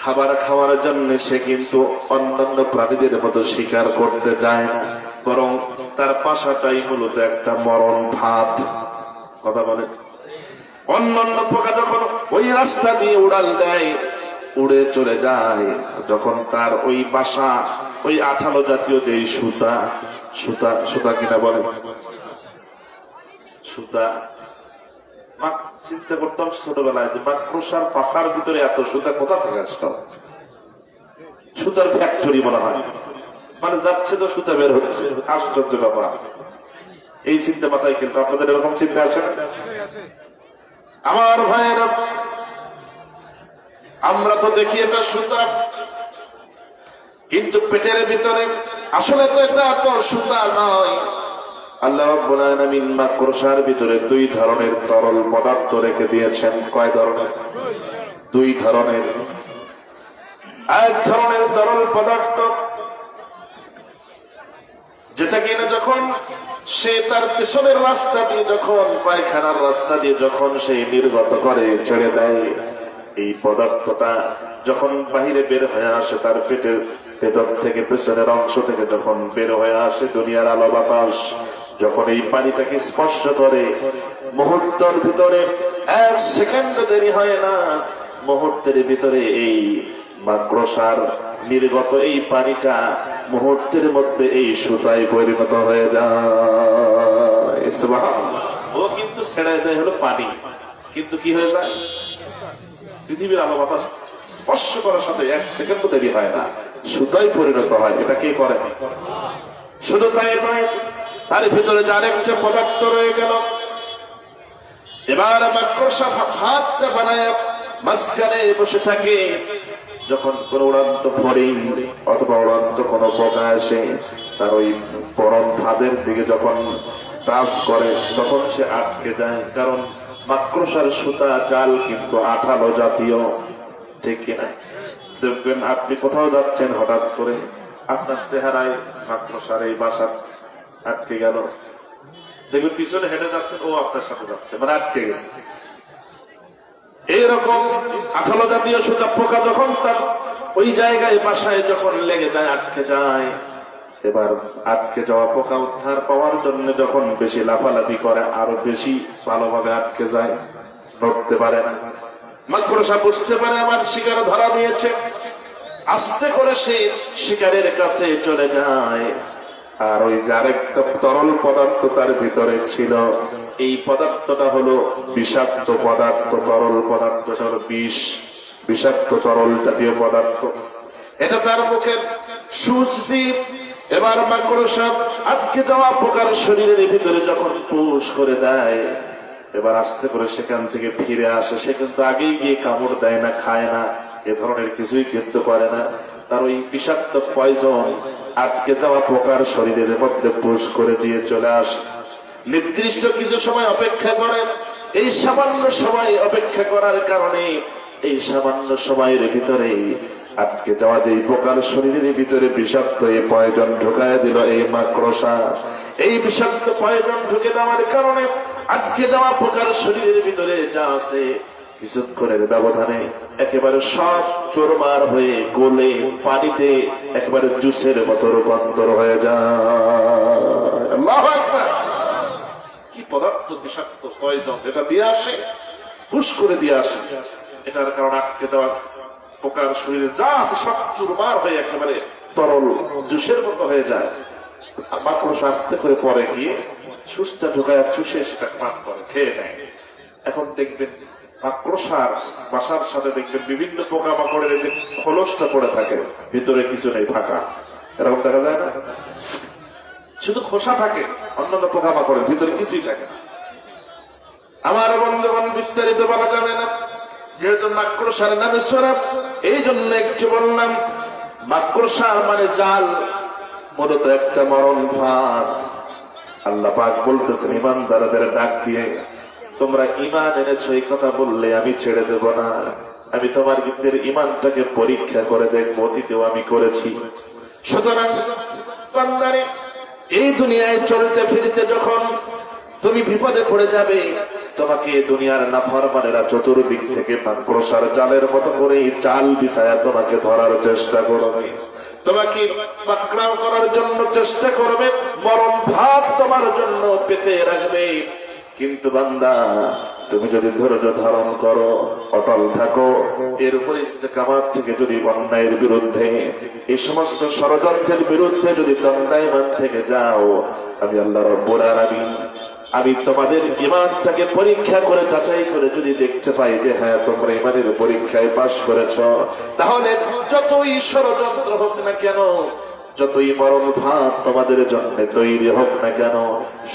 খাবার খাওয়ার জন্য। সে কিন্তু অন্যান্য প্রাণীদের মতো শিকার করতে যায় না, বরং তার পাশাটাই মূলত একটা মরণ ফাঁদ। কথা বলে, অন্যান্য পোকা যখন ওই রাস্তা দিয়ে উড়াল দেয়, উড়ে চলে যায়, যখন তার ওই বাসা ওই আঠালো জাতীয় যে সুতা, সুতা সুতা কিনা বলে, সুতা, চিন্তা করতাম ছোটবেলায় যে মাকড়সার পাশার ভিতরে এত সুতা কোথা থেকে আসতো? সুতার ফ্যাক্টরি মনে হয়, মানে যাচ্ছে তো সুতা বের হচ্ছে। আশ্চর্য ব্যাপার। এই চিন্তা মাথায় কিন্তু আপনাদের এরকম চিন্তা আছে? আমার ভাইয়েরা, আমরা তো দেখি এটা সুতা, কিন্তু পেটের ভিতরে আসলে তো এটা তো সুতা নয়। আল্লাহ রাব্বুল আলামিন মাকড়সার ভিতরে দুই ধরনের তরল পদার্থ রেখে দিয়েছেন। কয় ধরনের? দুই ধরনের। এক ধরনের তরল পদার্থ যেটা কিনা যখন সে তার পিছনের রাস্তা দিয়ে, যখন পায়খানার রাস্তা দিয়ে যখন সে নির্গত করে ছেড়ে দেয়, এই পদার্থটা যখন বাহিরে বের হয়ে আসে, তার পেটের ভেতর থেকে, পেছনের অংশ থেকে যখন বের হয়ে আসে, দুনিয়ার আলো বাতাস যখন এই পানিটাকে স্পর্শ করে, মুহূর্তের ভিতরে, এক সেকেন্ড দেরি হয় না, মুহূর্তের ভিতরে এই মাকড়সার নির্গত এই পানিটা মুহূর্তের মধ্যে এই সুতায় পরিণত হয়ে যায়। সুবহানাল্লাহ। ও কিন্তু ছেড়ে দেয় হলো পানি, কিন্তু কি হয়ে যায়? পৃথিবীর আলো বাতাস স্পর্শ করার সাথে এক সেকেন্ড দেরি হয় না, সুতায় পরিণত হয়। এটা কে করে? শুধু তাই নয়, তার ভিতরে যে আরেকটা পদার্থ রয়ে গেল। এবার মাকড়সা হাতটা বানায় মাঝখানে বসে থাকে। যখন কোন উড়ান্ত ফড়িং অথবা উড়ান্ত কোন পোকা আসে, তার ওই পরম ফাঁদের দিকে যখন টাচ করে, তখন সে আটকে যায়। কারণ মাকড়সার সুতা জাল কিন্তু আঠালো জাতীয়, ঠিক কিনা? দেখবেন আপনি কোথাও যাচ্ছেন, হঠাৎ করে আপনার চেহারায় মাকড়সার এই বাসা আটকে গেল, দেখবেন পিছনে হেঁটে যাচ্ছেন, ও আপনার সাথে যাচ্ছে, মানে আটকে গেছে। এইরকম আঠালো জাতীয় সুতা পোকা যখন তার ওই জায়গায় বাসায় যখন লেগে যায়, আটকে যায়, এবার আটকে যাওয়া পোকা উদ্ধার পাওয়ার জন্য যখন বেশি লাফালাফি করে, আরো বেশি ভালোভাবে আটকে যায়, নড়তে পারে না। মাকড়সা বুঝতে পারে আমার শিকার ধরা দিয়েছে, আস্তে করে সে শিকারের কাছে চলে যায়। আর ওই যে আরেকটা তরল পদার্থ তার ভিতরে ছিল, এই পদার্থটা হলো বিষাক্ত পদার্থ। তরল পদার্থটা হলো বিষ, বিষাক্ত তরল জাতীয় পদার্থ। এটা তার মুখের সুচি। এবার মাকড়সা আটকে যাওয়া পোকার শরীরের ভিতরে যখন পুশ করে দেয়, এবার আস্তে করে সেখান থেকে ফিরে আসে। সে কিন্তু আগেই গিয়ে কামড় দেয় না, খায় না, এ ধরনের কিছুই কিন্তু করে না। তার ওই বিষাক্ত পয়জন আটকে যাওয়া পোকার শরীরের মধ্যে পুশ করে দিয়ে চলে আসে। নির্দিষ্ট কিছু সময় অপেক্ষা করেন। এই সামান্য সময় অপেক্ষা করার কারণে এই সামান্য সময়ের ভিতরে আটকে যাওয়া যে পোকার শরীরের ভিতরে বিষাক্ত এই পয়জন ঢুকায় দিল এই মাকড়সা। এই বিষাক্ত পয়জন ঢুকে দেওয়ার কারণে আটকে যাওয়া পোকার শরীরের ভিতরে যা আছে কিছুক্ষণের ব্যবধানে একেবারে সব চোরমার হয়ে গলে পানিতে একেবারে জুসের মতো রূপান্তর হয়ে যায়। আল্লাহু আকবার। কি পদার্থ বিষাক্ত পয়জন, এটা দিয়ে আসে, হুশ করে দিয়ে আসে। এটার কারণে আটকে দেওয়া পোকার শরীরে যা আছে সব চুরমার হয়ে একেবারে তরল জুসের মতো হয়ে যায়। মাকড়সা আস্তে করে পরে গিয়ে সুস্থা ঢোকায় চুষে সেটা পান করে, খেয়ে নেয়। এখন দেখবেন মাকড়সার বাসার সাথে দেখবেন বিভিন্ন পোকা মাকড়ের যে খোলসটা পড়ে থাকে, ভিতরে কিছু নেই, ফাঁকা। এরকম দেখা যায় না? শুধু খোসা থাকে, অন্যান্য পোকা মাকড়ের ভিতরে কিছুই থাকে না। আমার বন্ধুগণ, বিস্তারিত বলা যাবে না, যেহেতু মাকড়সার নামে সূরা, এই জন্য একটু বললাম। মাকড়সা মানে জাল, মূলত একটা মরণ ফাঁদ। আল্লাহ পাক বলতেছেন ঈমানদারদের ডাক দিয়ে, তোমরা ঈমান এনেছো এই কথা বললে আমি ছেড়ে দেব না। আমি তোমার কিন্তু ঈমানটাকে পরীক্ষা করে দেখবো, অতীতেও আমি করেছি। সুতরাং বান্দারে, এই দুনিয়ায় চলতে ফিরতে যখন তুমি বিপদে পড়ে যাবে, তোমাকে দুনিয়ার নাফরমানেরা চতুর্দিক থেকে মাকড়সার জালের মতো করে জাল বিছায়া তোমাকে ধরার চেষ্টা করবে, তোমাকে পাকড়াও করার জন্য চেষ্টা করবে, মরণ ভাত তোমার জন্য পেতে রাখবে। কিন্তু বান্দা, তুমি যদি ধৈর্য ধারণ করো, অটল থাকো, এর উপর ইস্তেকামাত থেকে যদি অন্যায়ের বিরুদ্ধে, এই সমস্ত ষড়যন্ত্রের বিরুদ্ধে যদি দণ্ডায়মান থেকে যাও, আমি আল্লাহ রাব্বুল আলামিন আমি তোমাদের ঈমানটাকে পরীক্ষা করে যাচাই করে যদি দেখতে পাই যে হ্যাঁ তোমরা ঈমানের পরীক্ষায় পাশ করেছো, তাহলে যতই ষড়যন্ত্র হোক না কেন, যতই মরণ ভাত তোমাদের জন্য তৈরি হোক না কেন,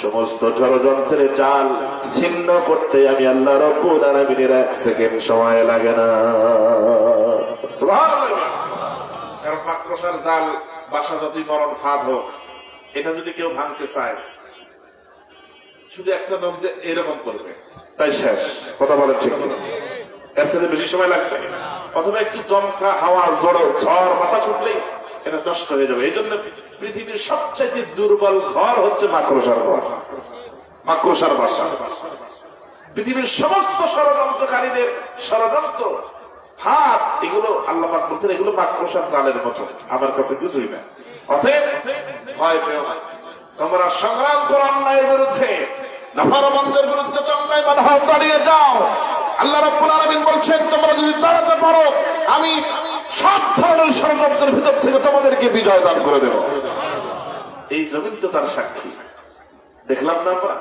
সমস্ত ষড়যন্ত্রের জাল ছিন্ন করতে আমি আল্লাহ রাব্বুল আলামিনের 1 সেকেন্ড সময় লাগে না। সুবহানাল্লাহ। কারণ মাকড়সার জাল বাসা যতই মরণ ফাঁদ হোক, এটা যদি কেউ ভাঙতে চায়, শুধু একটা নাম দিয়ে এরকম করবে, তাই শেষ। কথা বলেন ঠিক না? এর সাথে বেশি সময় লাগবে, অথবা একটু দমকা হাওয়া, ঝড় বাতাস উঠলেই এটা নষ্ট হয়ে যাবে। এই জন্য পৃথিবীর সবচেয়ে দুর্বল ঘর হচ্ছে মাকড়সার ঘর, মাকড়সার বাসা। পৃথিবীর সমস্ত ষড়যন্ত্রকারীদের ষড়যন্ত্র ফাঁদ, এগুলো আল্লাহ পাক বলছেন এগুলো মাকড়সার জালের মতো, আমার কাছে কিছুই না। অতএব ভয় পেও না, তোমরা সংগ্রাম করো অন্যায়ের বিরুদ্ধে, নাফরমানদের বিরুদ্ধে অন্যায় বাধা দাঁড়িয়ে যাও। আল্লাহ রাব্বুল আলামিন বলছেন, তোমরা যদি দাঁড়াতে পারো, আমি সব ধরনের ষড়যন্ত্রের ভিতর থেকে তোমাদেরকে বিজয় দান করে দেব। এই জমিন তো তার সাক্ষী। দেখলাম না আমরা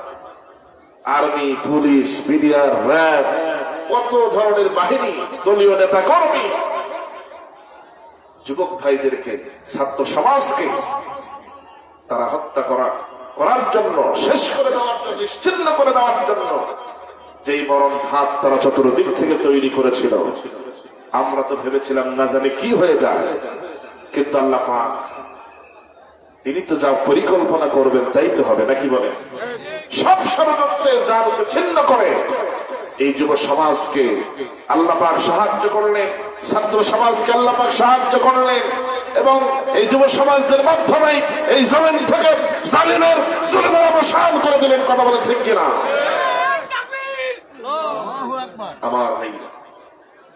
আর্মি, পুলিশ, বিডিআর, র্যাব, কত ধরনের বাহিনী, দলীয় নেতা কর্মী, যুবক ভাইদেরকে, ছাত্র সমাজকে তারা হত্যা করার জন্য, শেষ করে দেওয়ার জন্য, নিশ্চিহ্ন করে দেওয়ার জন্য যেই মরণ ভাত তারা চতুর্দিক থেকে তৈরি করেছিল, আমরা তো ভেবেছিলাম না জানি কি হয়ে যায়। কিন্তু আল্লাহ পাক তিনি তো যা পরিকল্পনা করবেন তাই তো হবে, নাকি বলেন? সব ষড়যন্ত্রের জালকে ছিন্ন করে এই যুব সমাজকে আল্লাহ পাক সাহায্য করলেন, ছাত্র সমাজকে আল্লাহ পাক সাহায্য করলেন, এবং এই যুব সমাজদের মাধ্যমে এই জমিন থেকে জালিমের জুলুমের অবসান করে দিলেন। কথা বলেন ঠিক কিনা? আমার ভাই,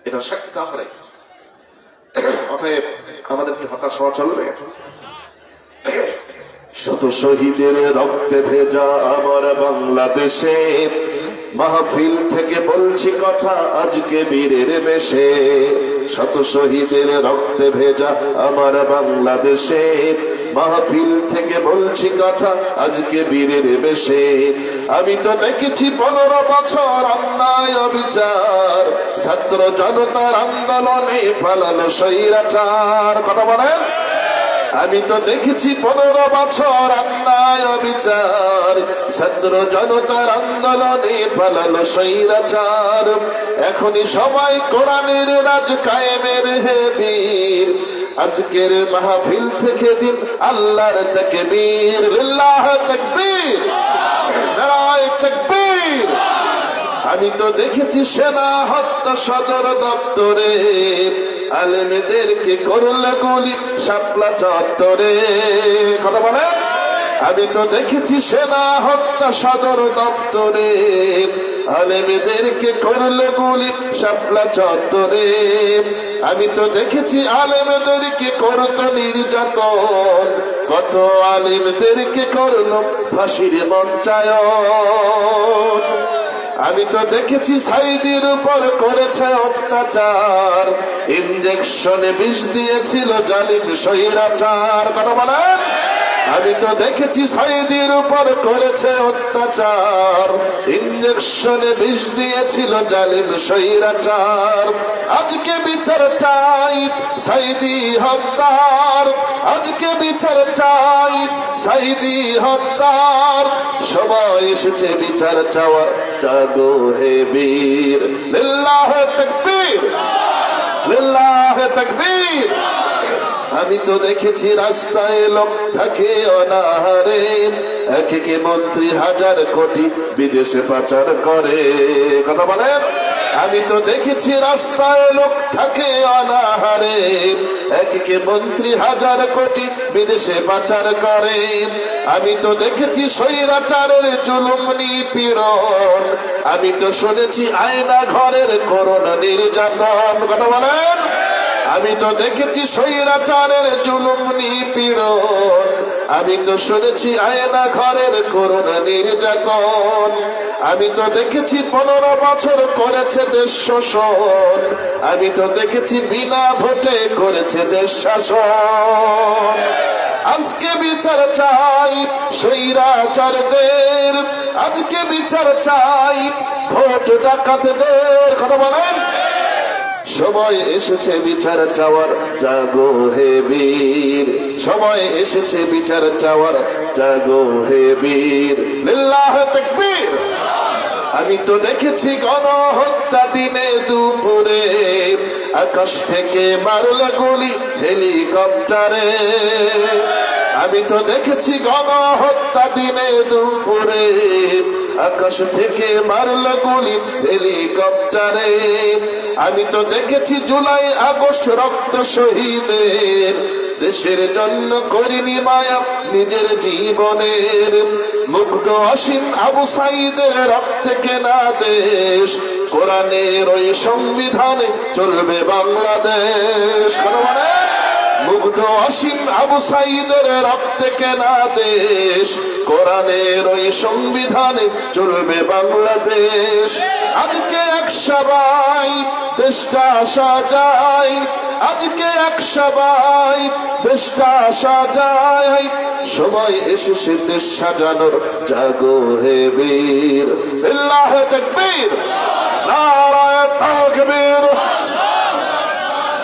এটা সাক্ষী আমরা। অতএব আমাদেরকে হতাশ হওয়া চলবে? শত শহীদের রক্তে ভেজা আমার বাংলাদেশে, মাহফিল থেকে বলছি কথা আজকে বীরের বেশে। শত শহীদের রক্তে ভেজা আমার বাংলাদেশে, মাহফিল থেকে বলছি কথা আজকে বীরের বেশে। আমি তো দেখেছি 15 বছর অন্যায় অবিচার, ছাত্র জনতার আন্দোলনে পালালো স্বৈরাচার। কথা বলেন? আমি তো দেখেছি 15 বছর অন্যায় অবিচার, ছাত্র জনতার আন্দোলনে পালালো স্বৈরাচার। এখনই সবাই কোরআনের রাজ কায়েমের হে বীর, আজকের মাহফিল থেকে দিন আল্লাহর তাকবীর। লিল্লাহি তাকবীর, নারায়ে তাকবীর। আমি তো দেখেছি সেনা হত্যা সদর দপ্তরে, আলেমদেরকে করলে গুলি শাপলা চত্বরে। কথা বলে। আমি তো দেখেছি সেনা হত্যা সদর দপ্তরে, আলেমদেরকে করলে গুলি শাপলা চত্বরে। আমি তো দেখেছি আলেমদেরকে করত নির্যাতন, কত আলেমদেরকে করলো ফাঁসির মঞ্চায়ন। আমি তো দেখেছি সাইদির উপর করেছে অত্যাচার, ইনজেকশনে বিষ দিয়েছিল জালিম স্বৈরাচার। কথা বলেন। আমি তো দেখেছি সাইদির উপর করেছে অত্যাচার, ইনজেকশনে বিষ দিয়েছিল জালিম স্বৈরাচার। আজকে বিচার চাই সাইদি হত্যার, আজকে বিচার চাই সাইদি হত্যার। সময় এসেছে বিচার চাওয়ার, জাগো হে বীর। লিল্লাহে তাকবীর, লিল্লাহে তাকবীর। আমি তো দেখেছি রাস্তায় লোক থাকে অনাহারে, এক একে মন্ত্রী হাজার কোটি বিদেশে পাচার করে। কথা বলেন। আমি তো দেখেছি রাস্তায় লোক থাকে অনাহারে, এক একে মন্ত্রী হাজার কোটি বিদেশে পাচার করে। আমি তো দেখেছি স্বৈরাচারের জুলুম নিপীড়ন, আমি তো শুনেছি আয়না ঘরের করোনা নির্যাতন। কথা বলেন। আমি তো দেখেছি স্বৈরাচারের জুলুম নিপীড়ন, আমি তো শুনেছি আয়না ঘরের করোনা নির্যাতন। আমি তো দেখেছি 15 বছর করেছে দেশ শোষণ, আমি তো দেখেছি বিনা ভোটে করেছে দেশ শাসন। আজকে বিচার চাই স্বৈরাচারদের, আজকে বিচার চাই ভোট ডাকাতদের। কথা বলেন। সময় এসেছে বিচার চাওয়ার, জাগো হে বীর। সময় এসেছে বিচার চাওয়ার, জাগো হে বীর। লিল্লাহে তাকবীর। আমি তো দেখেছি গণহত্যা দিনে দুপুরে, আকাশ থেকে মারল গুলি হেলিকপ্টারে। আমি তো দেখেছি গণহত্যা দিনে দুপুরে, আকাশ থেকে মারল গুলি হেলিকপ্টারে। আমি তো দেখেছি জুলাই আগস্ট রক্ত শহীদের, দেশের জন্য করিনি মায়া নিজের জীবনের। মুগ্ধ অসীম আবু সাইদের রক্তে কেনা দেশ, কোরআনের ওই সংবিধানে চলবে বাংলাদেশ। মুগ্ধ অসীম আবু সাইদের রক্তে কেনা দেশ, কোরআনের ওই সংবিধানে চলবে বাংলাদেশ। আজকে এক সবাই দেশটা সাজাই, আজকে এক সবাই দেশটা সাজাই। সময় এসেছে দেশ সাজানোর, জাগো হে বীর। লিল্লাহে তাকবীর, নারায়ে তাকবীর।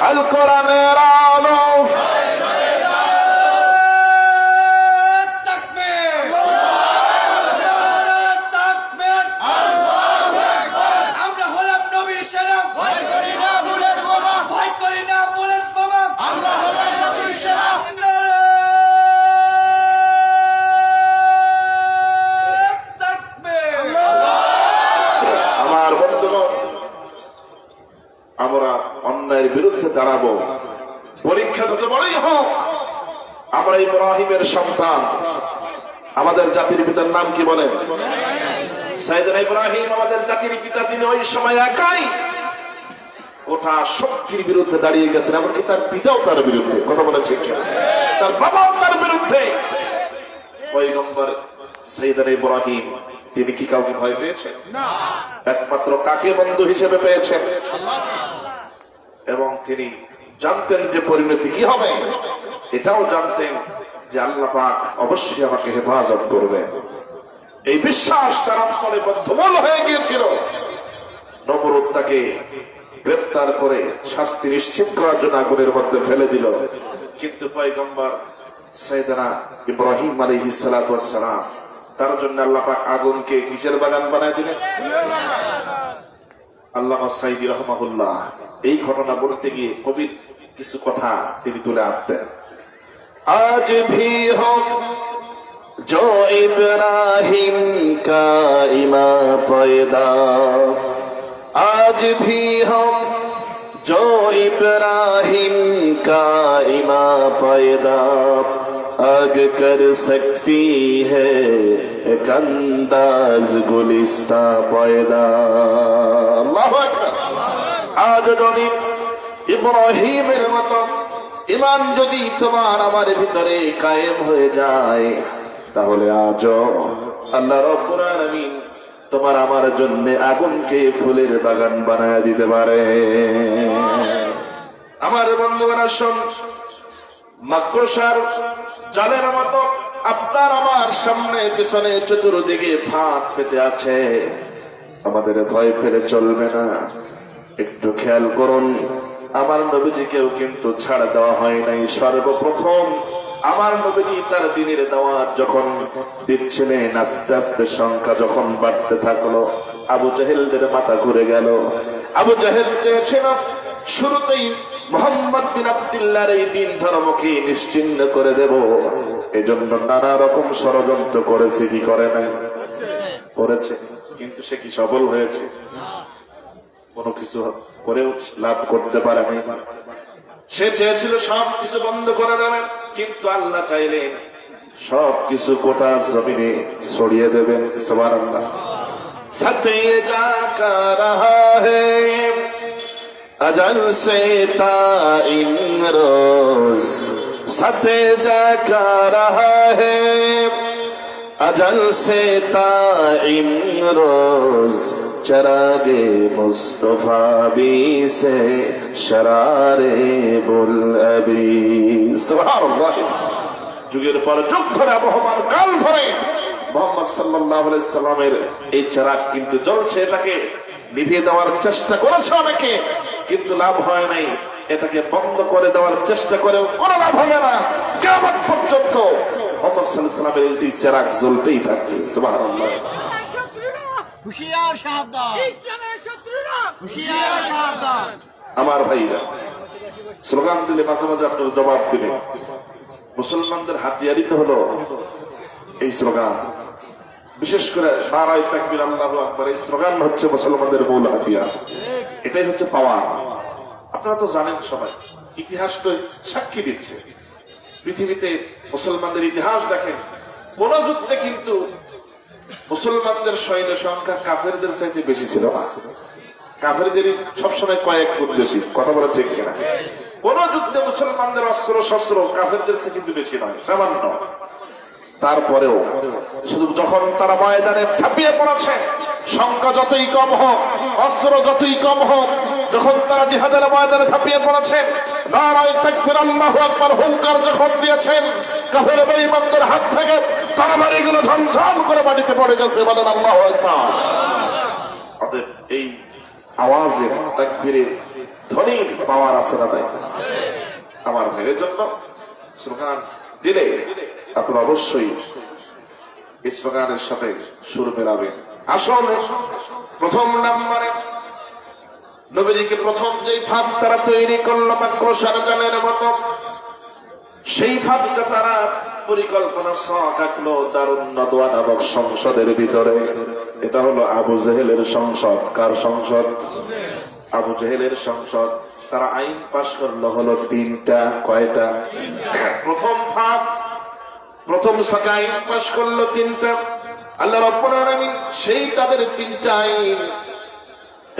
আল কোরআনের আলো, আমরা অন্যায়ের বিরুদ্ধে দাঁড়াবো। পরীক্ষা যত বড়ই হোক, আমরা ইব্রাহিমের সন্তান। আমাদের জাতির পিতার নাম কি বলেন? সাইয়েদনা ইব্রাহিম আমাদের জাতির পিতা। তিনি ওই সময় একাই গোটা শক্তির বিরুদ্ধে দাঁড়িয়ে গেছেন, এমনকি তার পিতাও তার বিরুদ্ধে। কথা বলেছে তার বাবাও তার বিরুদ্ধে। পয়গম্বর সাইয়েদনা ইব্রাহিম তিনি কি কাউকে ভয় পেয়েছেন? না। একমাত্র কাকে বন্ধু হিসেবে পেয়েছেন? এবং তিনি জানতেন যে পরিণতি কি হবে, এটাও জানতেন যে আল্লাহ পাক অবশ্যই আমাকে হেফাজত করবে। এই বিশ্বাস তার অন্তরে বদ্ধমূল হয়ে গিয়েছিল। নমরুদ তাকে গ্রেফতার করে শাস্তি নিশ্চিত করার জন্য আগুনের মধ্যে ফেলে দিল। কিন্তু পয়গম্বর সাইয়েদনা ইব্রাহিম আলাইহিস সালাতু ওয়াস সালাম, তার জন্য আল্লাহ পাক আগুনকে কিসের বাগান বানায় দিলেন? আল্লামা সাইদি রাহমাহুল্লাহ এই ঘটনা বলতে গিয়ে কবির কিছু কথা তিনি তুলে আনতেন। আজ ভি হো जो इब्राहिम का इमाम पैदा, आज भी हम जो इब्राहिम का इमाम पैदा, आग कर सकती है एक अंदाज गुलिस्ता पैदा। अल्लाहु আকবার। আজ যদি ইব্রাহিমের মতো ঈমান যদি তোমার আমার ভিতরে কায়েম হয়ে যায়, তাহলে আজও আল্লাহ রাব্বুল আলামিন তোমার আমার জন্য আগুনকে ফুলের বাগান বানায় দিতে পারে। আমার বন্ধুরা শোন, মাকড়সার জালের মতো আপনার আমার সামনে পিছনে চতুর্দিকে ফাঁক পেতে আছে, আমাদের ভয় পেলে চলবে না। একটু খেয়াল করুন, আমার নবীজিকেও কিন্তু ছাড় দেওয়া হয় নাই। সর্বপ্রথম আমার নবীজি তার দ্বীনের দাওয়াত যখন দিচ্ছিলেন, আস্তে আস্তে সংখ্যা যখন বাড়তে থাকলো, আবু জাহেলদের মাথা ঘুরে গেল। আবু জাহেল চেয়েছিল শুরুতেই মুহাম্মদ বিন আব্দুল্লাহর এই দ্বীন ধর্মকে নিশ্চিহ্ন করে দেব, এজন্য নানা রকম ষড়যন্ত্র করেছে। কি করে নাই? করেছে। কিন্তু সে কি সফল হয়েছে? কোনো কিছু করেও লাভ করতে পারেনি। সে চেয়েছিল সব কিছু বন্ধ করে দেবেন, কিন্তু আল্লাহ চাইলেন সব কিছু গোটা জমিনে ছড়িয়ে দেবেন। সুবহানাল্লাহ। সাথে যা কা রাহা হ্যায় अजल से ताइन रोज, साथे जाका रहा है अजल से ताइन रोज, चरागे मुस्तफा भी से शरारे बुल अबी। सुबहानाल्लाह। যুগের পর যুগ ধরে আবহমান কাল ধরে মুহাম্মদ সাল্লাল্লাহু আলাইহি সাল্লামের এই চিরাগ কিন্তু জ্বলছে। এটাকে নিভিয়ে দেওয়ার চেষ্টা করেছে অনেকে, কিন্তু লাভ হয় নাই। এটাকে বন্ধ করে দেওয়ার চেষ্টা করেও কোনো লাভ হবে না। কিয়ামত পর্যন্ত মুহাম্মদ সাল্লাল্লাহু আলাইহি সাল্লামের এই চিরাগ জ্বলতেই থাকবে। সুবহানাল্লাহ। হুশিয়ার সাবধান, ইসলামের শত্রুরা হুশিয়ার সাবধান। আমার ভাইরা, স্লোগান দিলে মাঝে মাঝে আপনার জবাব দিবে। মুসলমানদের হাতিয়ারই তো হলো এই স্লোগান। বিশেষ করে নারায়ে তাকবীর আল্লাহু আকবার, এই স্লোগান হচ্ছে মুসলমানদের মূল হাতিয়ার। এটাই হচ্ছে পাওয়ার। আপনারা তো জানেন সবাই, ইতিহাস তো সাক্ষী দিচ্ছে। পৃথিবীতে মুসলমানদের ইতিহাস দেখেন, কোন যুদ্ধে কিন্তু মুসলমানদের সৈন্য সংখ্যা কাফেরদের চাইতে বেশি ছিল না। কাফেরদেরই সবসময় কয়েক গুণ বেশি। কথা বলা ঠিক কিনা? কোন যুদ্ধে মুসলমানদের অস্ত্র শস্ত্র কাফেরদের চেয়ে কিন্তু বেশি নয়, সামান্য। তারপরেও শুধু যখন তারা ময়দানে ঝাঁপিয়ে পড়েছে, সংখ্যা যতই কম হোক, অস্ত্র যতই কম হোক, যখন তারা জিহাদের ময়দানে ঝাঁপিয়ে পড়েছে, নারায়ে তাকবীর আল্লাহু আকবার হুঙ্কার যখন দিয়েছেন, কাফের বেঈমানদের হাত থেকে তরবারিগুলো ঝনঝন করে মাটিতে পড়ে গেছে। বলেন আল্লাহু আকবার। অতএব এই আওয়াজের তাকবীরের ধ্বনির পাওয়ার আছে না তাই? আমার ভাইয়ের জন্য স্লোগান দিলে আপনারা অবশ্যই এই স্লোগানের সাথে সুর মেলাবেন। আসল প্রথম নম্বরে নবীজিকে প্রথম যে ফাঁদ তারা তৈরি করলো মাকড়সার জালের মতো, সেই ফাঁদটা তারা পরিকল্পনা ছক আঁকলো দারুন নদওয়া নামক সংসদের ভিতরে। এটা হলো আবু জেহেলের সংসদ। কার সংসদ? আবু জেহেলের সংসদ। তারা আইন পাশ করলো হলো তিনটা। কয়টা? প্রথম ফাঁদ, প্রথম শাখা আইন পাশ করলো তিনটা। আল্লাহ রাব্বুল আলামিন সেই তাদের তিনটা আইন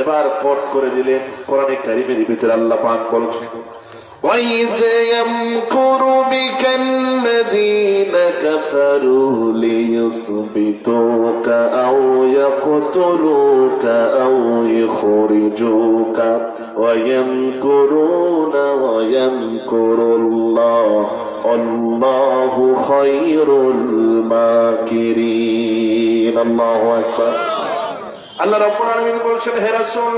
এবার কোট করে দিলেন কোরআনে কারীমের ভিতরে। আল্লাহ পাক বলছেন, وَإِذْ يَمْكُرُ بِكَ الَّذِينَ كَفَرُوا لِيُثْبِتُوكَ أَوْ يَقْتُلُوكَ أَوْ يُخْرِجُوكَ وَيَمْكُرُونَ وَيَمْكُرُ اللَّهُ وَاللَّهُ خَيْرُ الْمَاكِرِينَ। আল্লাহু আকবার। আল্লাহ রাব্বুল আলামিন বলছেন, হে রাসূল,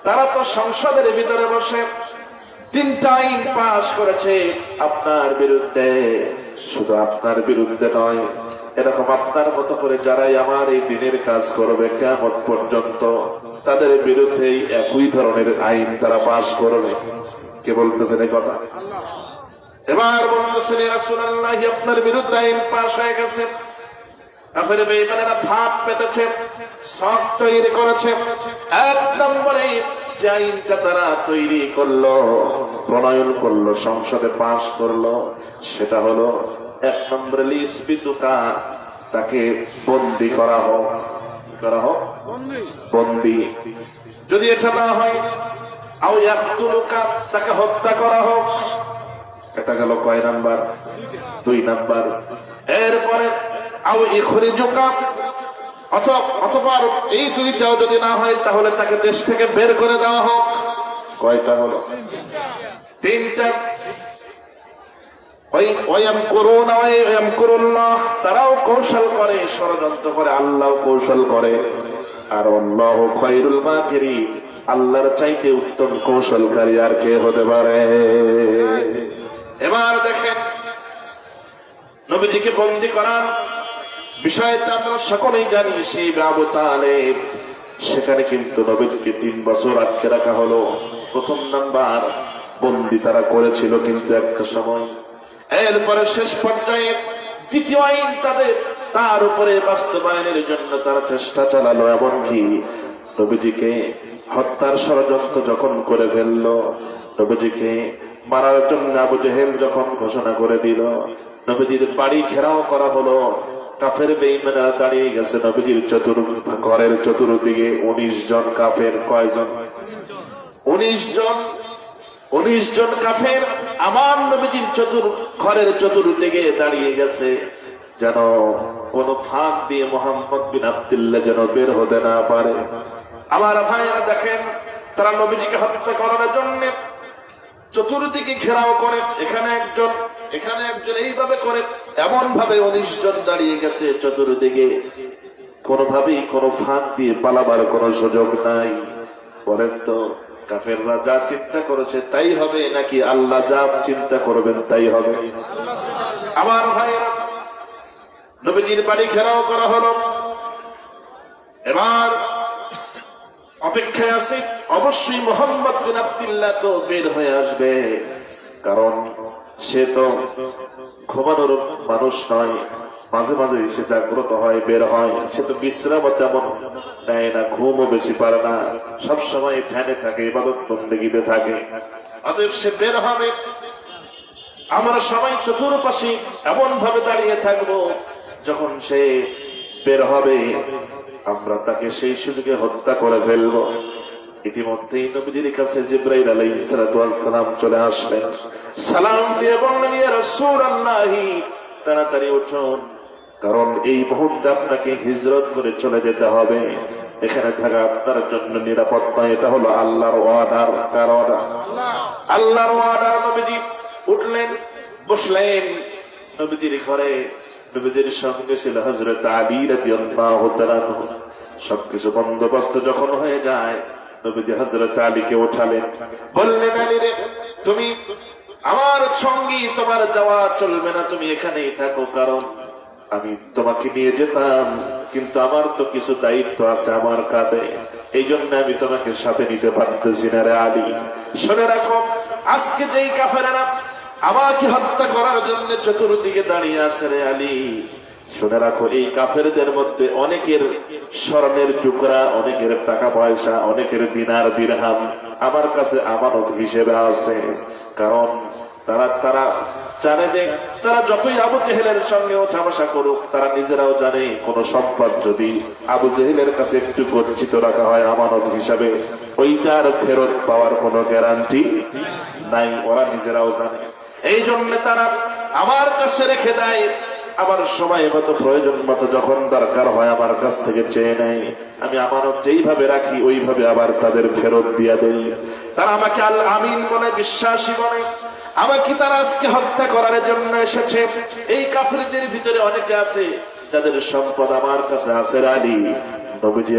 তারা তো সংসদের ভিতরে বসে তিনটা আইন পাশ করেছে আপনার বিরুদ্ধে। শুধু আপনার বিরুদ্ধে নয়, এরকম আপনার মতো করে যারাই আমার এই দিনের কাজ করবে কিয়ামত পর্যন্ত, তাদের বিরুদ্ধে একই ধরনের আইন তারা পাশ করবে। কে বলতেছেন এই কথা? এবার বলতেছেন, ইয়া রাসূলুল্লাহ, আপনার বিরুদ্ধে আইন পাশ হয়ে গেছে, কাফের বেঈমানেরা ভাব পেতেছে, সব তৈরি করেছে। এক নম্বরে যে আইনটা তারা তৈরি করলো, প্রণয়ন করলো, সংসদে পাশ করলো, সেটা হলো 1 নম্বরে লিসবিতুকা, তাকে বন্দী করা হোক। বন্দী। যদি এটা না হয়, আও ইয়াকতুলুকা, তাকে হত্যা করা হোক। এটা গেল কয় নাম্বার? 2 নাম্বার। এরপরে আও ইখরিজুকা, অথবা এই দুইটাও যদি না হয় তাহলে তাকে দেশ থেকে বের করে দেওয়া হোক। কয়টা হলো? 3টা। তারাও কৌশল করে, ষড়যন্ত্র করে, আল্লাহ কৌশল করে। আর আল্লাহু খায়রুল মাকিরিন, আল্লাহর চাইতে উত্তম কৌশলকারী আর কে হতে পারে? এবার দেখেন, নবীজিকে বন্দী করার বিষয়টা আমরা সকলেই জানি। সেই আবু তালেব, সেখানে কিন্তু নবীজিকে 3 বছর আটকে রাখা হলো। প্রথম নাম্বার বন্দী তারা করেছিল কিন্তু একটা সময়। এরপরে শেষ পর্যায়ে দ্বিতীয় আইন তার উপরে বাস্তবায়নের জন্য তারা চেষ্টা চালালো। এমনকি নবীজিকে হত্যার ষড়যন্ত্র যখন করে ফেললো, নবীজিকে মারার জন্য আবু জেহেল যখন ঘোষণা করে দিল, নবীজির বাড়ি ঘেরাও করা হলো। কাফের বেঈমানেরা দাঁড়িয়ে গেছে নবীজির ঘরের চতুর্দিকে। 19 জন কাফের। কয়জন? 19 জন। 19 জন কাফের আমার নবীজির ঘরের চতুর্দিকে দাঁড়িয়ে গেছে, যেন কোন ফাঁক দিয়ে মুহাম্মদ বিন আব্দুল্লাহ যেন বের হতে না পারে। আমার ভাইয়েরা দেখেন, তারা নবীজিকে হত্যা করার জন্য চতুর্দিকে ঘেরাও করে, এখানে একজন, এখানে একজন, এইভাবে করে এমন ভাবে 19 জন দাঁড়িয়ে গেছে চতুর্দিকে। কোনোভাবেই কোনো ফাঁক দিয়ে পালাবার কোনো সুযোগ নাই। বলেন তো, কাফেররা যা চিন্তা করেছে তাই হবে, নাকি আল্লাহ যা চিন্তা করবেন তাই হবে? আমার ভাইয়েরা, নবীজির বাড়ি ঘেরাও করা হলো। এবার অপেক্ষায় আছে, অবশ্যই মুহাম্মদ বিন আব্দুল্লাহ তো বের হয়ে আসবে, কারণ সে তো ঘুমানোর মানুষ নয়, মাঝে মাঝে সে জাগ্রত হয়, বের হয়। সে তো বিশ্রাম তেমন নেয় না, ঘুমও বেশি পারে না, সবসময় ধ্যানে থাকে, ইবাদত বন্দেগীতে থাকে। অতএব সে বের হবে। আমরা সবাই চতুর্পাশে এমন ভাবে দাঁড়িয়ে থাকবো, যখন সে বের হবে আমরা তাকে সেই সুযোগে হত্যা করে ফেলবো। ইতিমধ্যেই নবীজির কাছে জিবরাইল আলাইহিস সালাতু ওয়াস সালাম চলে আসলেন। সালাম দিয়ে বললেন, ইয়া রাসূলুল্লাহ, তাড়াতাড়ি উঠুন, কারণ এই মুহূর্তে আপনাকে হিজরত করে চলে যেতে হবে। এখানে থাকা আপনার জন্য নিরাপদ নয়। এটা হলো আল্লাহর অর্ডার। কার অর্ডার? আল্লাহর অর্ডার। নবীজি উঠলেন, বসলেন নবীজির ঘরে। নবীজির সঙ্গে ছিল হযরত আলী রাদিয়াল্লাহু তাআলা। সবকিছু বন্দোবস্ত যখন হয়ে যায়, নবীজি হযরত আলীকে উঠালেন, বললেন, আলী রে, তুমি আমার সঙ্গী, তোমার যাওয়া চলবে না, তুমি এখানেই থাকো। কারণ আমি তোমাকে নিয়ে যেতাম, কিন্তু আমার তো কিছু দায়িত্ব আছে আমার কাঁধে, এই জন্য আমি তোমাকে সাথে নিতে পারতেছি না রে আলী। শুনে রাখো, আজকে যেই কাফেরেরা আমাকে হত্যা করার জন্য চতুর্দিকে দাঁড়িয়ে আছে রে আলী, শুনে রাখো, এই কাফেরদের মধ্যে অনেকের স্বর্ণের টুকরা, অনেকের টাকা পয়সা, অনেকের দিনার দিরহাম আমার কাছে আমানত হিসেবে আছে। কারণ তারা জানে যে তারা যতই আবু জেহেলের সঙ্গে ওঠাবসা করুক, তারা নিজেরাও জানে কোন সম্পদ যদি আবু জেহেলের কাছে একটু গচ্ছিত রাখা হয় আমানত হিসাবে, ওইটার ফেরত পাওয়ার কোনো গ্যারান্টি নাই। ওরা নিজেরাও জানে, এই জন্য তারা আমার কাছে রেখে দেয়। আমার সময় মতো, প্রয়োজন মতো, যখন দরকার হয় আমার কাছ থেকে চেয়ে নেয়। আমি আমানত যেইভাবে রাখি ওইভাবে আবার তাদের ফেরত দিয়ে দেই। তারা আমাকে আল আমিন বলে, বিশ্বাসী বলে। আমাকে তারা আজকে হত্যা করার জন্য এসেছে। এই কাফেরদের ভিতরে অনেকে আছে যাদের সম্পদ আমার কাছে আছে আলী। নবীজি